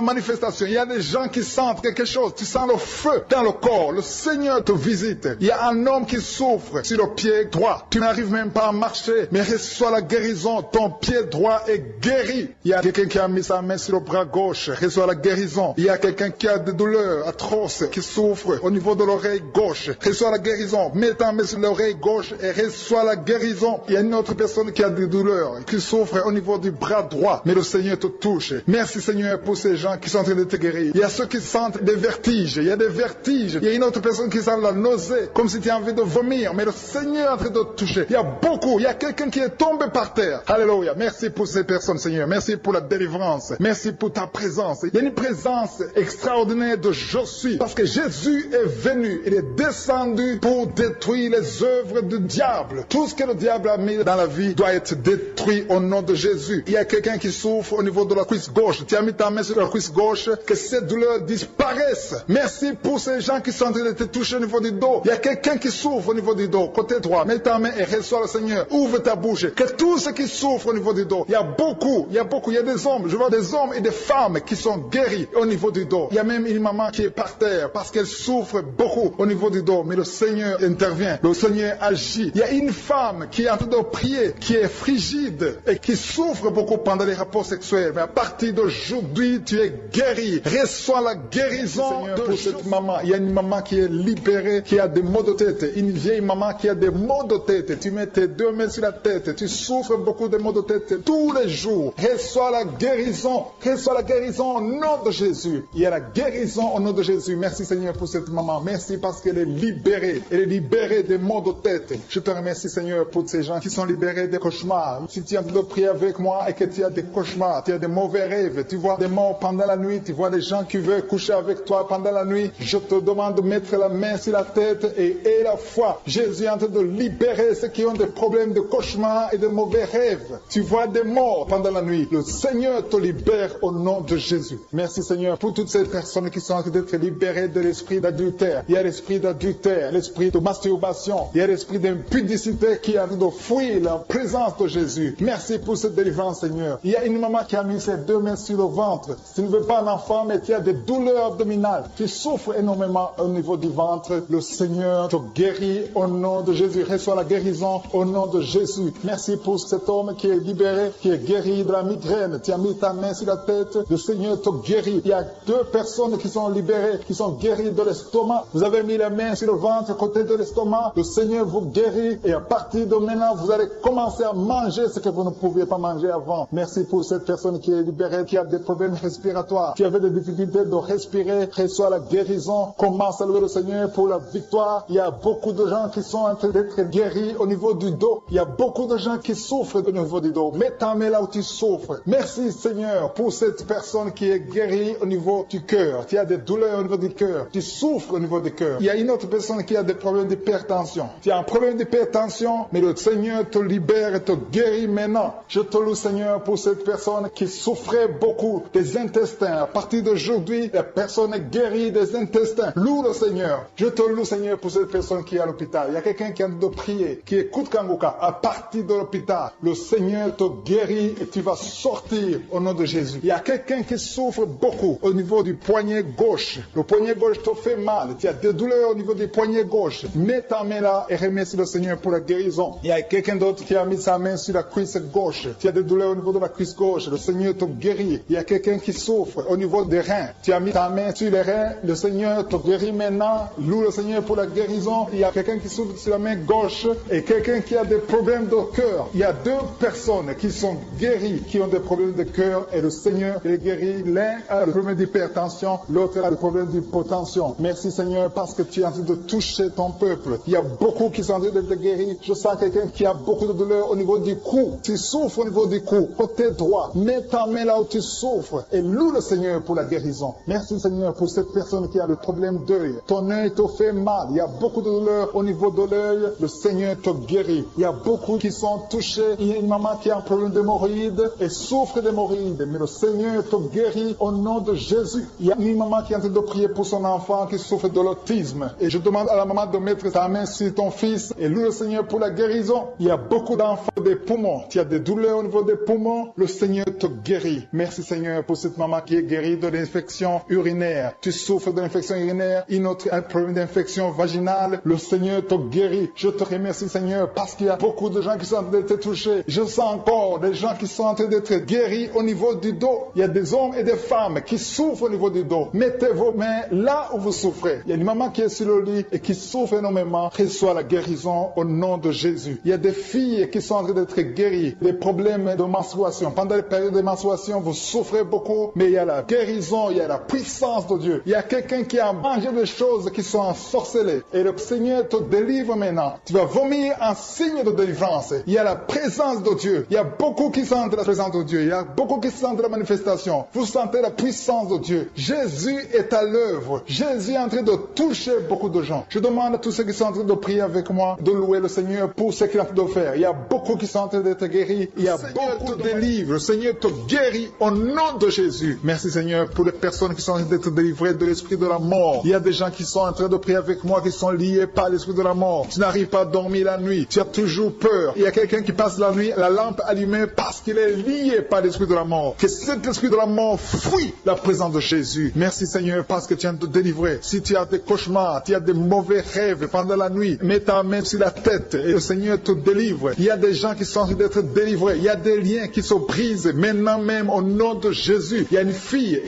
manifestation. Il y a des gens qui sentent quelque chose. Tu sens le feu dans le corps. Le Seigneur te visite. Il y a un homme qui souffre sur le pied droit. Tu n'arrives même pas à marcher. Mais reçois la guérison. Ton pied droit est guéri. Il y a quelqu'un qui a mis sa main sur le bras gauche. Reçois la guérison. Il y a quelqu'un qui a des douleurs atroces, qui souffre au niveau de l'oreille gauche. Reçois la guérison. Mets ta main sur l'oreille gauche et reçois la guérison. Il y a une autre personne qui a des douleurs, qui souffre au niveau du bras droit. Mais le Seigneur te touche. Merci Seigneur pour ces gens qui sont en train de te guérir. Il y a ceux qui sentent des vertiges. Il y a des vertiges. Il y a une autre personne qui sent la nausée, comme si tu as envie de vomir. Mais le Seigneur est en train de te toucher. Il y a beaucoup. Il y a quelqu'un qui est tombé par terre. Alléluia. Merci pour ces personnes Seigneur. Merci pour la délivrance. Merci pour ta présence. Il y a une présence extraordinaire de je suis. Parce que Jésus est venu. Il est descendu pour détruire les œuvres du diable. Tout ce que le diable a mis dans la vie doit être détruit au nom de Jésus. Il y a quelqu'un qui souffre au niveau de la cuisse gauche. Tu as mis ta main sur la cuisse gauche. Que cette douleur disparaisse. Merci pour ces gens qui sont en train de te toucher au niveau du dos. Il y a quelqu'un qui souffre au niveau du dos. Côté droit. Mets ta main et reçois le Seigneur. Ouvre ta bouche. Que tous ceux qui souffrent au niveau du dos. Il y a beaucoup. Il y a des hommes. Je vois des hommes et des femmes qui sont guéris au niveau du dos. Il y a même une maman qui est par terre parce qu'elle souffre beaucoup au niveau du dos. Mais le Seigneur intervient. Le Seigneur agit. Il y a une femme qui est en train de prier, qui est frigide et qui souffre beaucoup pendant les rapports sexuels. Mais à partir d'aujourd'hui, tu es guéri. Reçois la guérison pour cette maman. Il y a une maman qui est libérée, qui a des maux de tête. Une vieille maman qui a des maux de tête. Tu mets tes 2 mains sur la tête. Tu souffres beaucoup de maux de tête tous les jours. Reçois la guérison. Reçois la guérison au nom de Jésus. Il y a la guérison au nom de Jésus. Merci Seigneur pour cette maman. Merci parce qu'elle est libérée. Elle est libérée des maux de tête. Je te remercie Seigneur pour ces gens qui sont libérés des cauchemars. Si tu es en train de prier avec moi et que tu as des cauchemars, tu as des mauvais rêves, tu vois des morts pendant la nuit, tu vois des gens qui veulent coucher avec toi pendant la nuit, je te demande de mettre la main sur la tête et la foi. Jésus est en train de libérer ceux qui ont des problèmes de cauchemars et de mauvais rêves. Tu vois des morts pendant la nuit. Le Seigneur te libère au nom de Jésus. Merci Seigneur pour toutes ces personnes qui sont en train d'être libérées de l'esprit d'adultère. Il y a l'esprit d'adultère, l'esprit de masturbation, il y a l'esprit d'impudicité qui est en train de fuir la présence de Jésus. Merci pour cette délivrance Seigneur. Il y a une maman qui a mis ses 2 mains sur le ventre. Tu ne veux pas un enfant mais tu as des douleurs abdominales. Tu souffres énormément au niveau du ventre. Le Seigneur te guérit au nom de Jésus. Reçois la guérison au nom de Jésus. Merci pour cet homme qui est libéré, qui est guéri de la migraine. Tu as mis ta main sur la tête. Le Seigneur te guérit. Il y a 2 personnes qui sont libérées, qui sont guéries de l'estomac. Vous avez mis la main sur le ventre, côté de l'estomac. Le Seigneur vous guérit et à partir de maintenant, vous allez commencer à manger ce que vous ne pouviez pas manger avant. Merci pour cette personne qui est libérée, qui a des problèmes respiratoires, qui avait des difficultés de respirer. Reçois la guérison. Commence à louer le Seigneur pour la victoire. Il y a beaucoup de gens qui sont en train d'être guéris au niveau du dos. Il y a beaucoup de gens qui souffrent au niveau du dos. Mets ta main là où tu souffres. Merci Seigneur pour cette personne qui est guérie au niveau du cœur. Tu as des douleurs au niveau du cœur. Tu souffres au niveau du cœur. Il y a une autre personne qui a des problèmes d'hypertension. Tu as un problème d'hypertension, mais le Seigneur te libère et te guérit maintenant. Je te loue Seigneur pour cette personne qui souffrait beaucoup des intestins. À partir d'aujourd'hui, la personne est guérie des intestins. Loue le Seigneur. Je te loue, Seigneur, pour cette personne qui est à l'hôpital. Il y a quelqu'un qui a envie de prier, qui écoute Kanguka. À partir de l'hôpital, le Seigneur te guérit et tu vas sortir au nom de Jésus. Il y a quelqu'un qui souffre beaucoup au niveau du poignet gauche. Le poignet gauche te fait mal. Tu as des douleurs au niveau du poignet gauche. Mets ta main là et remercie le Seigneur pour la guérison. Il y a quelqu'un d'autre qui a mis sa main sur la cuisse gauche. Tu as des douleurs au niveau de la cuisse gauche. Le Seigneur te guérit. Il y a quelqu'un qui souffre au niveau des reins. Tu as mis ta main sur les reins. Le Seigneur te guérit maintenant. Loue le Seigneur pour la guérison. Il y a quelqu'un qui souffre sur la main gauche et quelqu'un qui a des problèmes de cœur. Il y a deux personnes qui sont guéries, qui ont des problèmes de cœur et le Seigneur les guérit. L'un a le problème d'hypertension, l'autre a le problème d'hypotension. Merci Seigneur parce que tu es en train de toucher ton peuple. Il y a beaucoup qui sont en train d'être guéris. Je sens quelqu'un qui a beaucoup de douleur au niveau du cou. Tu souffres au niveau du cou, côté droit. Mets ta main là où tu souffres et loue le Seigneur pour la guérison. Merci Seigneur pour cette personne qui a le problème d'œil. Ton œil te fait mal. Il y a beaucoup de douleur au niveau de l'œil. Le Seigneur te guérit. Il y a beaucoup qui sont touchés. Il y a une maman qui a un problème d'hémorroïdes et souffre d'hémorroïdes. Mais le Seigneur te guérit au nom de Jésus. Il y a une maman qui est en train de prier pour son enfant qui souffre de l'autisme. Et je demande à la maman de mettre sa main sur ton fils et loue le Seigneur pour la guérison. Il y a beaucoup d'enfants des poumons. Tu as des douleurs au niveau des poumons. Le Seigneur te guérit. Merci Seigneur pour cette maman qui est guérie de l'infection urinaire. Tu souffres de l'infection urinaire. Une autre a un problème d'infection vaginale. Le Seigneur te guérit. Je te remercie Seigneur parce qu'il y a beaucoup de gens qui sont en train d'être touchés. Je sens encore des gens qui sont en train d'être guéris au niveau du dos. Il y a des hommes et des femmes qui souffrent au niveau du dos. Mettez vos mains là où vous souffrez. Il y a une maman qui est sur le lit et qui souffre énormément. Reçois la guérison au nom de Jésus. Il y a des filles qui sont en train d'être guéries. Des problèmes de menstruation. Pendant les périodes de menstruation, vous souffrez beaucoup, mais il y a la guérison, il y a la puissance de Dieu. Il y a quelqu'un qui a mangé des choses qui sont ensorcelées. Et le Seigneur te délivre maintenant. Tu vas vomir un signe de délivrance. Il y a la présence de Dieu. Il y a beaucoup qui sentent la présence de Dieu. Il y a beaucoup qui sentent la manifestation. Vous sentez la puissance de Dieu. Jésus est à l'œuvre. Jésus est en train de toucher beaucoup de gens. Je demande à tous ceux qui sont en train de prier avec moi de louer le Seigneur pour ce qu'il est en train de faire. Il y a beaucoup qui sont en train d'être guéris. Il y a beaucoup de délivres. Le Seigneur te guérit au nom de Jésus. Merci Seigneur pour les personnes qui sont en train d'être délivrées de l'esprit de la mort. Il y a des gens qui sont en train de prier avec moi qui sont liés par l'esprit de la mort. Tu n'arrives pas à dormir la nuit. Tu as toujours peur. Il y a quelqu'un qui passe la nuit, la lampe allumée parce qu'il est lié par l'esprit de la mort. Que cet esprit de la mort fuit la présence de Jésus. Merci Seigneur parce que tu viens de te délivrer. Si tu as des cauchemars, tu as des mauvais rêves pendant la nuit, mets ta main sur la tête et le Seigneur te délivre. Il y a des gens qui sont en train d'être délivrés. Il y a des liens qui se brisent maintenant même au nom de Jésus. Il y a une fille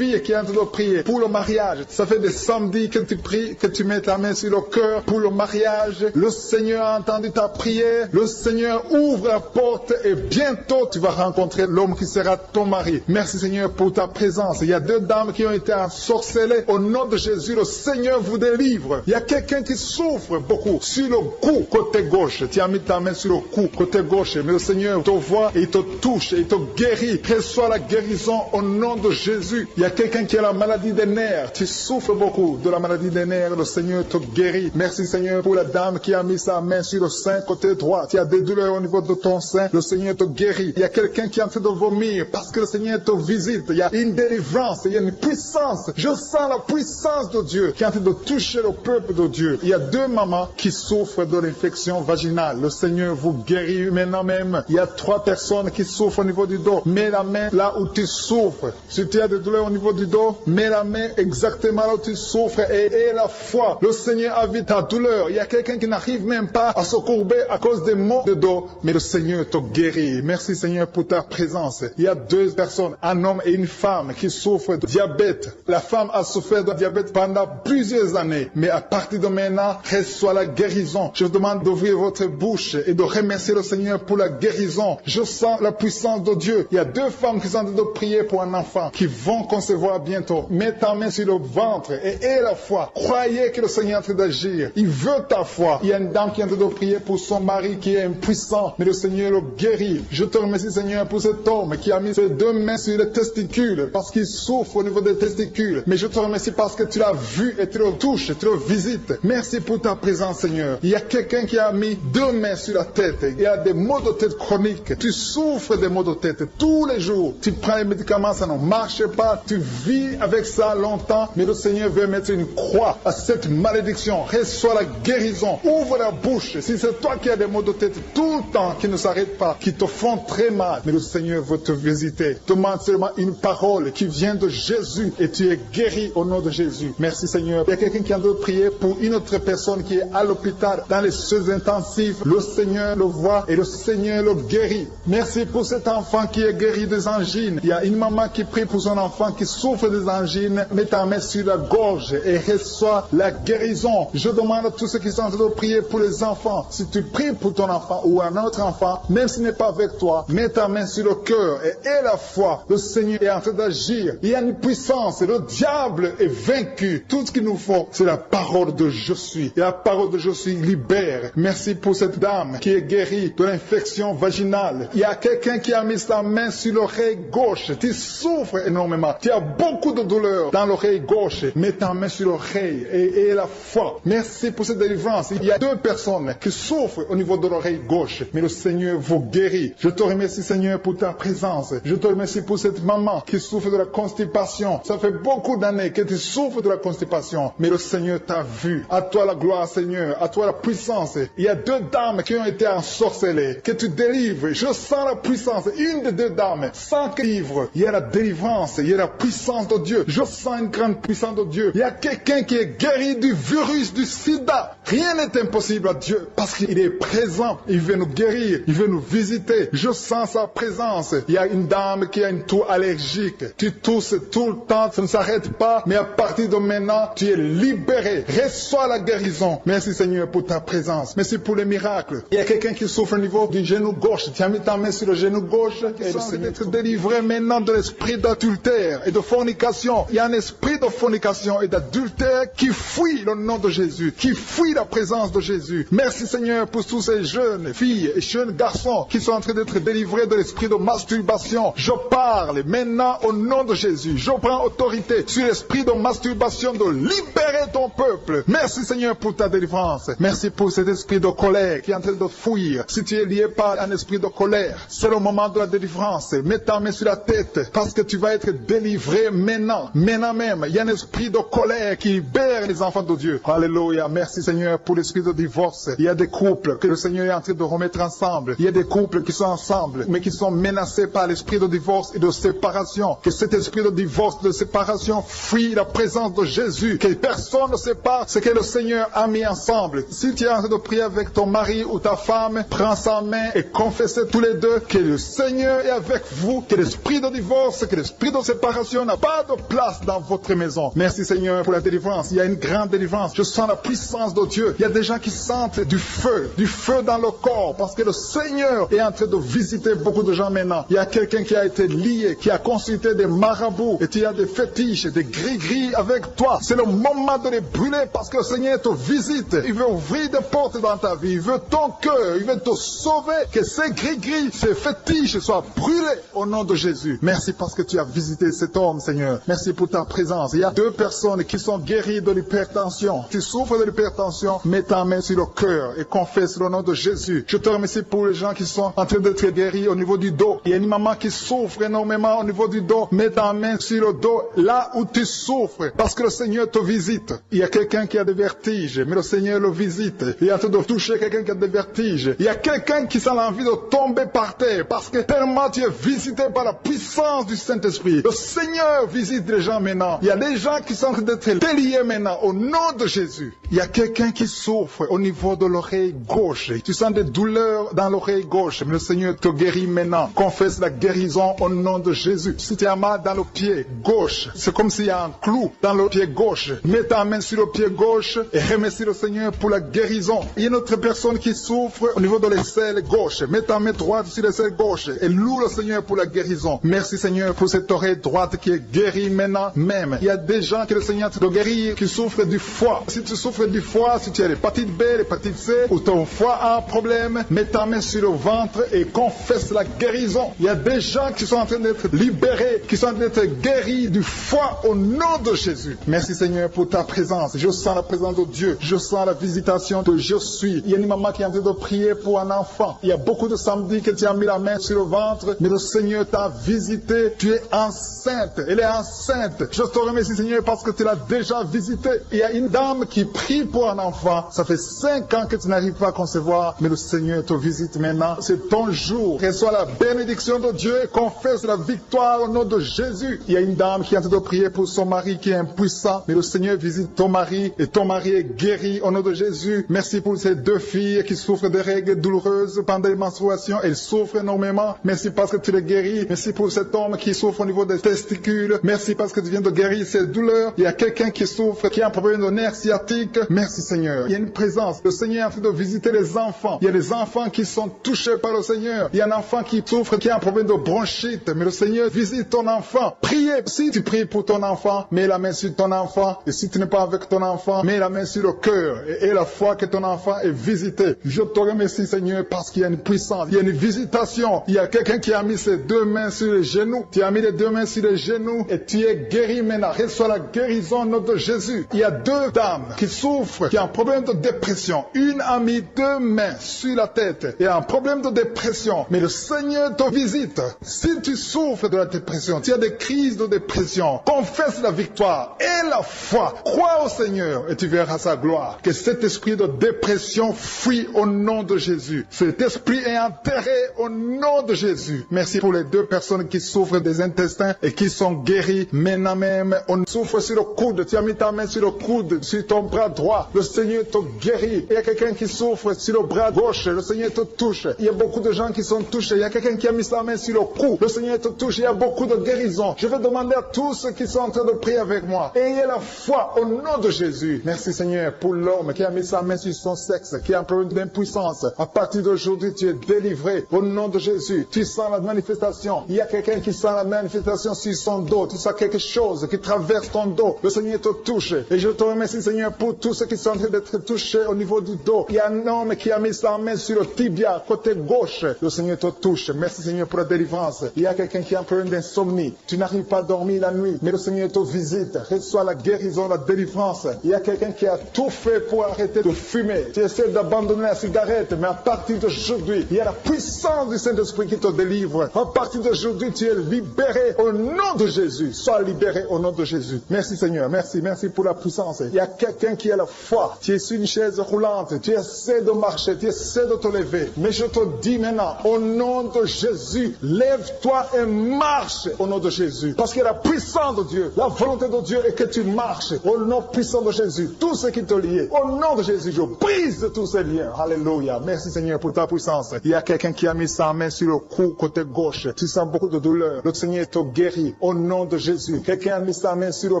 qui est en train de prier pour le mariage. Ça fait des samedis que tu pries, que tu mets ta main sur le cœur pour le mariage. Le Seigneur a entendu ta prière. Le Seigneur ouvre la porte et bientôt tu vas rencontrer l'homme qui sera ton mari. Merci Seigneur pour ta présence. Il y a deux dames qui ont été ensorcelées. Au nom de Jésus, le Seigneur vous délivre. Il y a quelqu'un qui souffre beaucoup sur le cou, côté gauche. Tu as mis ta main sur le cou, côté gauche. Mais le Seigneur te voit et il te touche et il te guérit. Reçois la guérison au nom de Jésus. Il y a quelqu'un qui a la maladie des nerfs. Tu souffres beaucoup de la maladie des nerfs. Le Seigneur te guérit. Merci Seigneur pour la dame qui a mis sa main sur le sein côté droit. Tu as des douleurs au niveau de ton sein. Le Seigneur te guérit. Il y a quelqu'un qui est en train de vomir parce que le Seigneur te visite. Il y a une délivrance. Il y a une puissance. Je sens la puissance de Dieu qui est en train de toucher le peuple de Dieu. Il y a deux mamans qui souffrent de l'infection vaginale. Le Seigneur vous guérit maintenant même. Il y a trois personnes qui souffrent au niveau du dos. Mets la main là où tu souffres. Si tu as des douleurs au niveau du dos, mets la main exactement là où tu souffres et aie la foi. Le Seigneur a vu ta douleur. Il y a quelqu'un qui n'arrive même pas à se courber à cause des maux de dos, mais le Seigneur te guérit. Merci Seigneur pour ta présence. Il y a deux personnes, un homme et une femme qui souffrent de diabète. La femme a souffert de diabète pendant plusieurs années, mais à partir de maintenant, reçoit la guérison. Je vous demande d'ouvrir votre bouche et de remercier le Seigneur pour la guérison. Je sens la puissance de Dieu. Il y a deux femmes qui sont en train de prier pour un enfant qui vont concevoir bientôt. Mets ta main sur le ventre et aie la foi. Croyez que le Seigneur est en train d'agir. Il veut ta foi. Il y a une dame qui est en train de prier pour son mari qui est impuissant, mais le Seigneur le guérit. Je te remercie Seigneur pour cet homme qui a mis ses deux mains sur les testicules parce qu'il souffre au niveau des testicules. Mais je te remercie parce que tu l'as vu et tu le touches, tu le visites. Merci pour ta présence Seigneur. Il y a quelqu'un qui a mis deux mains sur la tête. Il y a des des maux de tête chroniques. Tu souffres des maux de tête tous les jours. Tu prends les médicaments, ça ne marche pas. Tu vis avec ça longtemps. Mais le Seigneur veut mettre une croix à cette malédiction. Reçois la guérison. Ouvre la bouche. Si c'est toi qui as des maux de tête tout le temps, qui ne s'arrêtent pas, qui te font très mal, mais le Seigneur veut te visiter. Demande seulement une parole qui vient de Jésus et tu es guéri au nom de Jésus. Merci Seigneur. Il y a quelqu'un qui a de prier pour une autre personne qui est à l'hôpital, dans les soins intensifs. Le Seigneur le voit et le Seigneur le guérit. Merci pour cet enfant qui est guéri des angines. Il y a une maman qui prie pour son enfant qui souffre des angines. Mets ta main sur la gorge et reçois la guérison. Je demande à tous ceux qui sont en train de prier pour les enfants. Si tu pries pour ton enfant ou un autre enfant, même s'il n'est pas avec toi, mets ta main sur le cœur et aie la foi. Le Seigneur est en train d'agir. Il y a une puissance. Le diable est vaincu. Tout ce qu'il nous faut, c'est la parole de je suis. Et la parole de je suis libère. Merci pour cette dame qui est guérie de l'infection vaginale. Il y a quelqu'un qui a mis sa main sur l'oreille gauche. Tu souffres énormément. Tu as beaucoup de douleur dans l'oreille gauche. Mets ta main sur l'oreille et aie la foi. Merci pour cette délivrance. Il y a 2 personnes qui souffrent au niveau de l'oreille gauche. Mais le Seigneur vous guérit. Je te remercie Seigneur pour ta présence. Je te remercie pour cette maman qui souffre de la constipation. Ça fait beaucoup d'années que tu souffres de la constipation. Mais le Seigneur t'a vu. À toi la gloire Seigneur. À toi la puissance. Il y a 2 dames qui ont été ensorcelées. Que tu délivres. Je sens la puissance. Une des 2 dames. Sans que livre. Il y a la délivrance. Il y a la puissance de Dieu. Je sens une grande puissance de Dieu. Il y a quelqu'un qui est guéri du virus du sida. Rien n'est impossible à Dieu. Parce qu'il est présent. Il veut nous guérir. Il veut nous visiter. Je sens sa présence. Il y a une dame qui a une toux allergique. Tu tousses tout le temps. Ça ne s'arrête pas. Mais à partir de maintenant, tu es libéré. Reçois la guérison. Merci Seigneur pour ta présence. Merci pour les miracles. Il y a quelqu'un qui souffre au niveau du genou gauche. Tu as mis ta main sur le genou gauche. Et le Seigneur être délivré maintenant de l'esprit d'adultère et de fornication. Il y a un esprit de fornication et d'adultère qui fuit le nom de Jésus. Qui fuit la présence de Jésus. Merci Seigneur pour tous ces jeunes filles et jeunes garçons qui sont en train d'être délivrés de l'esprit de masturbation. Je parle maintenant au nom de Jésus. Je prends autorité sur l'esprit de masturbation de libérer ton peuple. Merci Seigneur pour ta délivrance. Merci pour cet esprit de colère qui est en train de fuir. Si tu es lié par un esprit de colère, c'est le moment de la délivrance. Mets ta main sur la tête parce que tu vas être délivré maintenant. Maintenant même, il y a un esprit de colère qui libère les enfants de Dieu. Alléluia. Merci Seigneur pour l'esprit de divorce. Il y a des couples que le Seigneur est en train de remettre ensemble. Il y a des couples qui sont ensemble mais qui sont menacés par l'esprit de divorce et de séparation. Que cet esprit de divorce, de séparation fuit la présence de Jésus. Que personne ne sépare ce que le Seigneur a mis ensemble. Si tu es en train de prier avec ton mari ou ta femme, prends sa main et confessez tous les deux que le Seigneur est avec vous. Que l'esprit de divorce, que l'esprit de séparation n'a pas de place dans votre maison. Merci Seigneur pour la délivrance. Il y a une grande délivrance. Je sens la puissance de Dieu. Il y a des gens qui sentent du feu dans le corps parce que le Seigneur est en train de visiter beaucoup de gens maintenant. Il y a quelqu'un qui a été lié, qui a consulté des marabouts et tu as des fétiches, des gris-gris avec toi. C'est le moment de les brûler parce que le Seigneur te visite. Il veut ouvrir des portes dans ta vie. Il veut ton cœur. Il veut te sauver. Que ces gris-gris, ces fétiches soient brûlés au nom de Jésus. Merci parce que tu as visité cet homme, Seigneur. Merci pour ta présence. Il y a 2 personnes qui sont guéries de l'hypertension. Tu souffres de l'hypertension, mets ta main sur le cœur et confesse le nom de Jésus. Je te remercie pour les gens qui sont en train d'être guéris au niveau du dos. Il y a une maman qui souffre énormément au niveau du dos. Mets ta main sur le dos là où tu souffres parce que le Seigneur te visite. Il y a quelqu'un qui a des vertiges, mais le Seigneur le visite. Il est en train de toucher quelqu'un qui a des vertiges. Il y a quelqu'un qui sent l'envie de tomber par terre parce que tellement tu es visité par la puissance du Saint-Esprit. Le Seigneur visite les gens maintenant. Il y a des gens qui sont en train d'être déliés maintenant au nom de Jésus. Il y a quelqu'un qui souffre au niveau de l'oreille gauche. Tu sens des douleurs dans l'oreille gauche, mais le Seigneur te guérit maintenant. Confesse la guérison au nom de Jésus. Si tu as mal dans le pied gauche, c'est comme s'il y a un clou dans le pied gauche. Mets ta main sur le pied gauche et remercie le Seigneur pour la guérison. Il y a une autre personne qui souffre au niveau de l'aisselle gauche. Mets ta main droite sur l'aisselle gauche et loue le Seigneur pour la guérison. Merci Seigneur pour cette oreille droite qui est guérie maintenant même. Il y a des gens que le Seigneur te guérit qui souffrent du foie. Si tu souffres du foie, si tu as l'hépatite B, l'hépatite C ou ton foie a un problème, mets ta main sur le ventre et confesse la guérison. Il y a des gens qui sont en train d'être libérés, qui sont en train d'être guéris du foie au nom de Jésus. Merci Seigneur pour ta présence. Je sens la présence de Dieu. Je sens la visitation de je suis. Il y a une maman qui est en train de prier pour un enfant. Il y a beaucoup de samedis que tu as mis la main sur le ventre, mais le Seigneur t'a visité. Tu es enceinte. Elle est enceinte. Je te remercie, Seigneur, parce que tu l'as déjà visité. Il y a une dame qui prie pour un enfant. Ça fait 5 ans que tu n'arrives pas à concevoir, mais le Seigneur te visite maintenant. C'est ton jour. Reçois la bénédiction de Dieu et confesse la victoire au nom de Jésus. Il y a une dame qui est en train de prier pour son mari qui est impuissant, mais le Seigneur visite ton mari et ton mari est guéri au nom de Jésus. Merci pour ces 2 filles qui souffrent de règles douloureuses pendant les menstruations. Elles souffrent énormément. Merci parce que tu les guéris. Merci pour cet homme qui souffre au niveau des testicules. Merci parce que tu viens de guérir ces douleurs. Il y a quelqu'un qui souffre, qui a un problème de nerf sciatique. Merci Seigneur. Il y a une présence. Le Seigneur est en train de visiter les enfants. Il y a des enfants qui sont touchés par le Seigneur. Il y a un enfant qui souffre, qui a un problème de bronchite. Mais le Seigneur visite ton enfant. Priez. Si tu pries pour ton enfant, mets la main sur ton enfant. Et si tu n'es pas avec ton enfant, mets la main sur le cœur. Et la foi que ton enfant est visité. Je te remercie Seigneur parce qu'il y a une puissance. Il y a une visitation. Il y a quelqu'un qui a mis ses 2 mains sur les genoux. Tu as mis les 2 mains sur les genoux et tu es guéri maintenant. Reçois la guérison au nom de Jésus. Il y a 2 dames qui souffrent, qui ont un problème de dépression. Une a mis 2 mains sur la tête et a un problème de dépression. Mais le Seigneur te visite. Si tu souffres de la dépression, tu as des crises de dépression, confesse la victoire et la foi. Crois au Seigneur et tu verras sa gloire. Que cet esprit de dépression fuit au nom de Jésus. Cet esprit est enterré au nom de Jésus. Merci pour les 2 personnes qui souffrent des intestins et qui sont guéries maintenant même. On souffre sur le coude. Tu as mis ta main sur le coude, sur ton bras droit. Le Seigneur te guérit. Il y a quelqu'un qui souffre sur le bras gauche. Le Seigneur te touche. Il y a beaucoup de gens qui sont touchés. Il y a quelqu'un qui a mis sa main sur le cou. Le Seigneur te touche. Il y a beaucoup de guérisons. Je vais demander à tous ceux qui sont en train de prier avec moi. Ayez la foi au nom de Jésus. Merci Seigneur pour l'homme qui a mis sa main sur son sexe, qui a un problème d'impuissance. À partir d'aujourd'hui, tu es délivré au nom de Jésus. Tu sens la manifestation. Il y a quelqu'un qui sent la manifestation sur son dos. Tu sens quelque chose qui traverse ton dos. Le Seigneur te touche. Et je te remercie Seigneur pour tous ceux qui sont en train d'être touchés au niveau du dos. Il y a un homme qui a mis sa main sur le tibia, côté gauche. Le Seigneur te touche. Merci Seigneur pour la délivrance. Il y a quelqu'un qui a un problème d'insomnie. Tu n'arrives pas à dormir la nuit, mais le Seigneur te visite. Reçois la guérison, la délivrance. Il y a quelqu'un qui a tout fait pour arrêter de fumer. Tu essaies d'abandonner la cigarette, mais à partir d'aujourd'hui, il y a la puissance du Saint-Esprit qui te délivre. À partir d'aujourd'hui, tu es libéré au nom de Jésus. Sois libéré au nom de Jésus. Merci Seigneur. Merci pour la puissance. Il y a quelqu'un qui a la foi. Tu es sur une chaise roulante. Tu essaies de marcher. Tu essaies de te lever. Mais je te dis maintenant, au nom de Jésus, lève-toi et marche au nom de Jésus. Parce qu'il y a la puissance de Dieu. La volonté de Dieu est que tu marches au nom puissant de Jésus. Tout ce qui te lie, au nom de Jésus, je brise tous ces liens. Alléluia. Merci Seigneur pour ta puissance. Il y a quelqu'un qui a mis sa main sur le cou côté gauche. Tu sens beaucoup de douleur. Le Seigneur te guérit au nom de Jésus. Quelqu'un a mis sa main sur le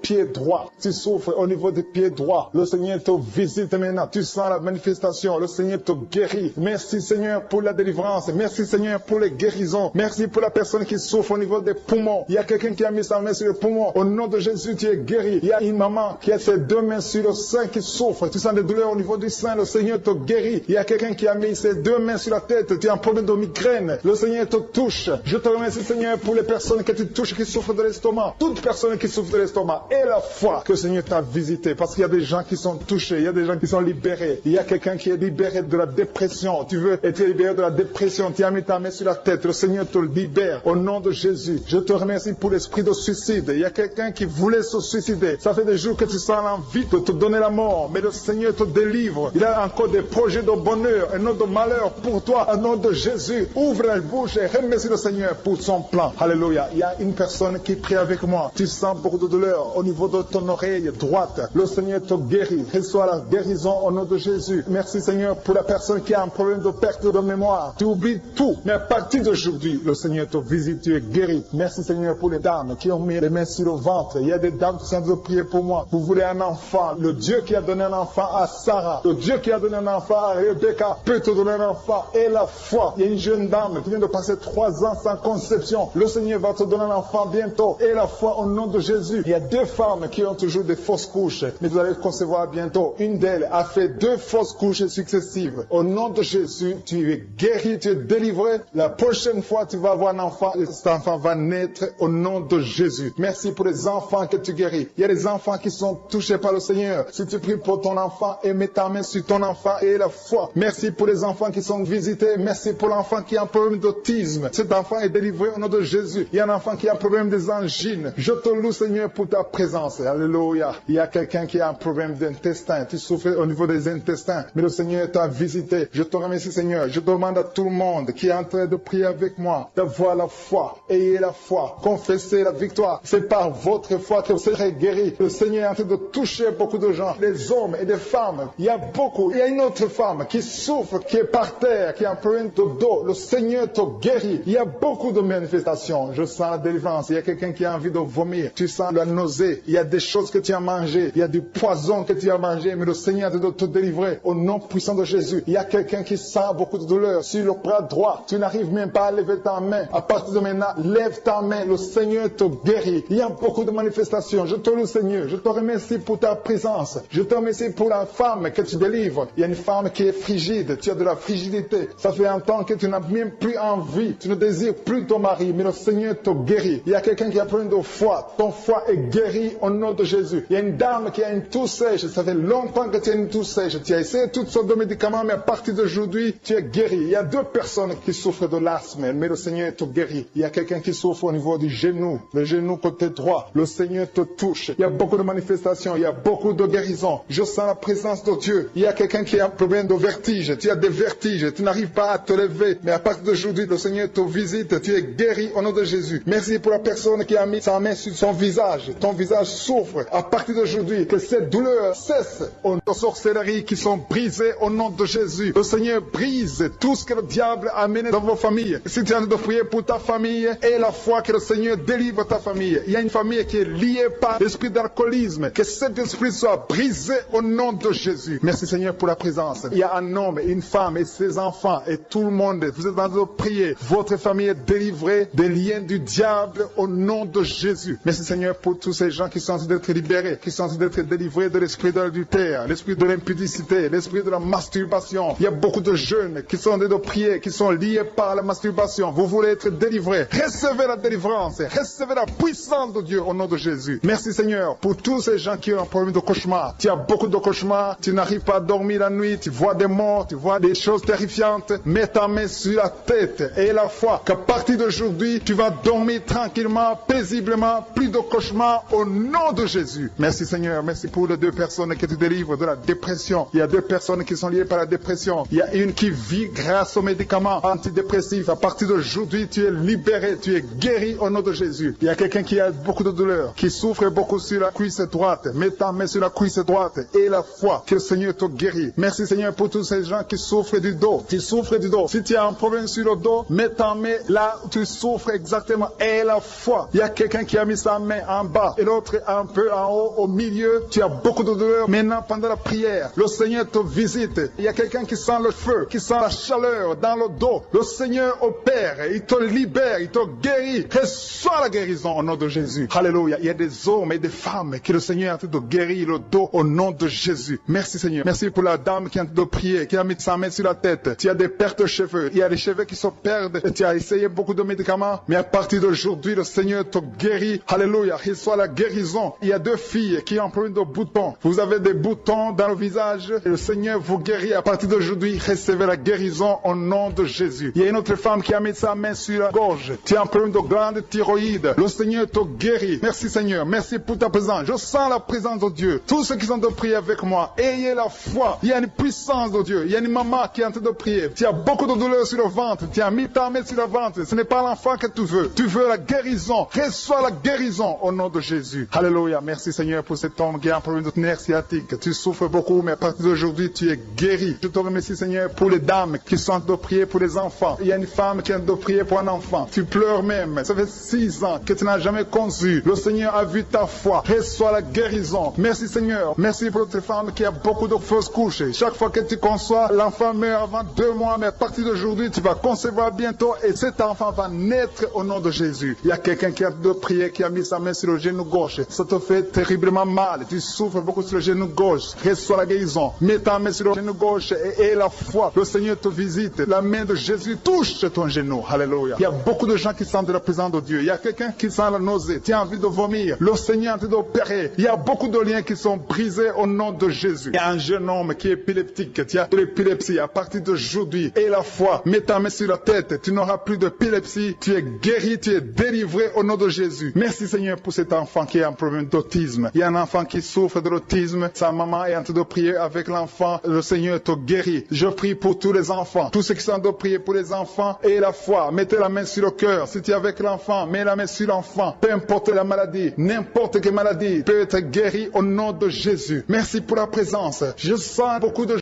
pied droit. Tu souffres au niveau du pied droit. Le Seigneur te visite maintenant. Tu sens la manifestation. Le Seigneur te guérit. Merci Seigneur pour la délivrance. Merci Seigneur pour les guérisons. Merci pour la personne qui souffre au niveau des poumons. Il y a quelqu'un qui a mis sa main sur le poumon. Au nom de Jésus, tu es guéri. Il y a une maman qui a ses 2 mains sur le sein qui souffre. Tu sens des douleurs au niveau du sein. Le Seigneur te guérit. Il y a quelqu'un qui a mis ses 2 mains sur la tête. Tu as un problème de migraine. Le Seigneur te touche. Je te remercie Seigneur pour les personnes que tu touches qui souffrent de l'estomac. Toute personne qui souffre de l'estomac et la foi que le Seigneur t'a visité. Parce qu'il y a des gens qui sont touchés. Il y a des gens qui sont libérés. Il y a quelqu'un qui est libéré de la dépression. Tu veux être libéré de la dépression. Tu as mis ta main sur la tête. Le Seigneur te libère au nom de Jésus. Je te remercie pour l'esprit de suicide. Il y a quelqu'un qui voulait se suicider. Ça fait des jours que tu sens l'envie de te donner la mort. Mais le Seigneur te délivre. Il a encore des projets de bonheur et non de malheur pour toi. Au nom de Jésus, ouvre la bouche et remercie le Seigneur pour son plan. Alléluia. Il y a une personne qui prie avec moi. Tu sens beaucoup de douleur au niveau de ton oreille droite. Le Seigneur te guérit. Reçois la guérison au nom de Jésus. Merci Seigneur pour la personne qui a un problème de perte de mémoire. Tu oublies tout. Mais à partir d'aujourd'hui, le Seigneur te visite. Tu es guéri. Merci Seigneur pour les dames qui ont mis les mains sur le ventre. Il y a des dames qui sont en train de prier pour moi. Vous voulez un enfant. Le Dieu qui a donné un enfant à Sarah, le Dieu qui a donné un enfant à Rebecca peut te donner un enfant. Et la foi. Il y a une jeune dame qui vient de passer 3 ans sans conception. Le Seigneur va te donner un enfant bientôt. Et la foi au nom de Jésus. Il y a 2 femmes qui ont toujours des fausses couches. Mais vous allez concevoir bientôt. Une d'elles a fait 2 fausses couches successives. Au nom de Jésus, tu es guéri, tu es délivré. La prochaine fois, tu vas avoir un enfant. Et cet enfant va naître au nom de Jésus. Merci pour les enfants que tu guéris. Il y a des enfants qui sont touchés par le Seigneur. Si tu pries pour ton enfant et mets ta main sur ton enfant et la foi. Merci pour les enfants qui sont visités. Merci pour l'enfant qui a un problème d'autisme. Cet enfant est délivré au nom de Jésus. Il y a un enfant qui a un problème des angines. Je te loue, Seigneur, pour ta présence. Alléluia. Il y a quelqu'un qui a un problème d'intestin. Tu souffres au niveau des intestins. Mais le Seigneur t'a visité. Je te remercie, Seigneur. Je demande à tout le monde qui est en train de prier avec moi d'avoir la foi. Ayez la foi. Confessez la victoire. C'est par votre foi que vous serez guéris. Le Seigneur est en train de toucher beaucoup de gens. Des hommes et des femmes. Il y a beaucoup. Il y a une autre femme qui souffre, qui est par terre, qui a un problème de dos. Le Seigneur te guérit. Il y a beaucoup de manifestations. Je sens la délivrance. Il y a quelqu'un qui a envie de vomir. Tu sens la nausée. Il y a des choses que tu as mangées. Il y a du poison que tu as mangé. Mais le Seigneur est de te délivrer au nom puissant de Jésus. Il y a quelqu'un qui sent beaucoup de douleur sur le bras droit. Tu n'arrives même pas à lever ta main. À partir de maintenant, lève ta main. Le Seigneur te guérit. Il y a beaucoup de manifestations. Je te loue, Seigneur. Je te remercie pour ta présence. Je te remercie pour la femme que tu délivres. Il y a une femme qui est frigide. Tu as de la frigidité. Ça fait un temps que tu n'as même plus envie. Tu ne désires plus ton mari. Mais le Seigneur te guérit. Il y a quelqu'un qui a plein de foi. Ton foie est guéri au nom de Jésus. Il y a une dame qui a une toux sèche. Ça fait longtemps que tu as une toux sèche. Tu as essayé toutes sortes de médicaments, mais à partir d'aujourd'hui, tu es guéri. Il y a 2 personnes qui souffrent de l'asthme, mais le Seigneur te guérit. Il y a quelqu'un qui souffre au niveau du genou, le genou côté droit. Le Seigneur te touche. Il y a beaucoup de manifestations. Il y a beaucoup de guérisons. Je sens la présence de Dieu. Il y a quelqu'un qui a un problème de vertige. Tu as des vertiges. Tu n'arrives pas à te lever. Mais à partir d'aujourd'hui, le Seigneur te visite. Tu es guéri au nom de Jésus. Merci pour la personne qui a mis sa main sur son visage. Ton visage souffre. À partir d'aujourd'hui, que cette douleur cesse. Aux sorcelleries qui sont brisées au nom de Jésus. Le Seigneur brise tout ce que le diable a amené dans vos familles. Si tu es en train de prier pour ta famille, aie la foi que le Seigneur délivre ta famille. Il y a une famille qui est liée par l'esprit d'alcoolisme. Que cet esprit soit brisé au nom de Jésus. Merci Seigneur pour la présence. Il y a un homme, une femme et ses enfants et tout le monde. Vous êtes en train de prier. Votre famille est délivrée des liens du diable au nom de Jésus. Merci Seigneur pour tous ces gens qui sont en train d'être libérés, qui sont en train d'être délivrés de l'esprit de l'adultère, l'esprit de l'impudicité, l'esprit de la masturbation. Il y a beaucoup de jeunes qui sont en train de prier, qui sont liés par la masturbation. Vous voulez être délivrés. Recevez la délivrance. Recevez la puissance de Dieu au nom de Jésus. Merci Seigneur pour tous ces gens qui ont un problème de cauchemar. Tu as beaucoup de cauchemars. Tu n'arrives pas à dormir la nuit. Tu vois des morts. Tu vois des choses terrifiantes. Mets ta main sur la tête et la foi qu'à partir d'aujourd'hui, tu vas dormir tranquillement, paisiblement. Plus de cauchemars au nom de Jésus. Merci Seigneur. Merci pour les 2 personnes qui te délivrent de la dépression. Il y a 2 personnes qui sont liées par la dépression. Il y a une qui vit grâce aux médicaments antidépressifs. À partir d'aujourd'hui, tu es libéré, tu es guéri au nom de Jésus. Il y a quelqu'un qui a beaucoup de douleur, qui souffre beaucoup sur la cuisse droite. Mets ta main sur la cuisse droite et la foi que le Seigneur te guérit. Merci Seigneur pour tous ces gens qui souffrent du dos. Tu souffres du dos. Si tu as un problème sur le dos, mets ta main là où tu souffres exactement et la foi. Il y a quelqu'un qui a mis sa main en bas et l'autre un peu en haut, au milieu. Tu as beaucoup de douleur. Maintenant, pendant la prière, le Seigneur te visite. Il y a quelqu'un qui sent le feu, qui sent la chaleur dans le dos. Le Seigneur opère. Il te libère, il te guérit. Reçois la guérison au nom de Jésus. Alléluia. Il y a des hommes et des femmes que le Seigneur est en train de guérir le dos au nom de Jésus. Merci Seigneur. Merci pour la dame qui est en train de prier, qui a mis sa main sur la tête. Tu as des pertes de cheveux. Il y a des cheveux qui se perdent. Et tu as essayé beaucoup de médicaments. Mais à partir d'aujourd'hui, le Seigneur te guérit. Alléluia. Reçois la guérison. Il y a 2 filles qui ont un problème de boutons. Vous avez des boutons dans le visage. Et le Seigneur vous guérit. À partir d'aujourd'hui, recevez la guérison au nom de Jésus. Il y a une autre femme qui a mis sa main sur la gorge. Tu as un problème de glande thyroïde. Le Seigneur te guérit. Merci Seigneur. Merci pour ta présence. Je sens la présence de Dieu. Tous ceux qui sont de prier avec moi, ayez la foi. Il y a une puissance de Dieu. Il y a une maman qui est en train de prier. Tu as beaucoup de douleur sur le ventre. Tu as mis ta main sur le ventre. Ce n'est pas l'enfant que tu veux. Tu veux la guérison. Reçois la guérison au nom de Jésus. Alléluia. Merci Seigneur pour cet homme qui a un problème de nerf sciatique. Tu souffres beaucoup, mais à partir d'aujourd'hui, tu es guéri. Je te remercie Seigneur pour les dames qui sont en train de prier pour les enfants. Il y a une femme qui est en train de prier pour un enfant. Tu pleures même. Ça fait 6 ans que tu n'as jamais conçu. Le Seigneur a vu ta foi. Reçois la guérison. Merci Seigneur. Merci pour cette femme qui a beaucoup de fausses couches. Chaque fois que tu conçois, l'enfant meurt avant 2 mois, mais à partir d'aujourd'hui, tu vas concevoir bientôt et cet enfant va naître au nom de Jésus. Il y a quelqu'un qui a de prier, qui a mis sa main sur le genou gauche. Ça te fait terriblement mal. Tu souffres beaucoup sur le genou gauche. Reçois la guérison. Mets ta main sur le genou gauche et la foi. Le Seigneur te visite. La main de Jésus touche ton genou. Alléluia. Il y a beaucoup de gens qui sentent la présence de Dieu. Il y a quelqu'un qui sent la nausée. Tu as envie de vomir. Le Seigneur est en train d'opérer. Il y a beaucoup de liens qui sont brisés au nom de Jésus. Il y a un jeune homme qui est épileptique. Tu as de l'épilepsie. maladie à partir d'aujourd'hui. Et la foi, mets ta main sur la tête, tu n'auras plus d'épilepsie, tu es guéri, tu es délivré au nom de Jésus. Merci Seigneur pour cet enfant qui a un problème d'autisme. Il y a un enfant qui souffre de l'autisme, sa maman est en train de prier avec l'enfant, le Seigneur te guérit. Je prie pour tous les enfants, tous ceux qui sont en train de prier pour les enfants et la foi. Mettez la main sur le cœur, si tu es avec l'enfant, mets la main sur l'enfant. Peu importe la maladie, n'importe quelle maladie peut être guérie au nom de Jésus. Merci pour la présence. Je sens beaucoup de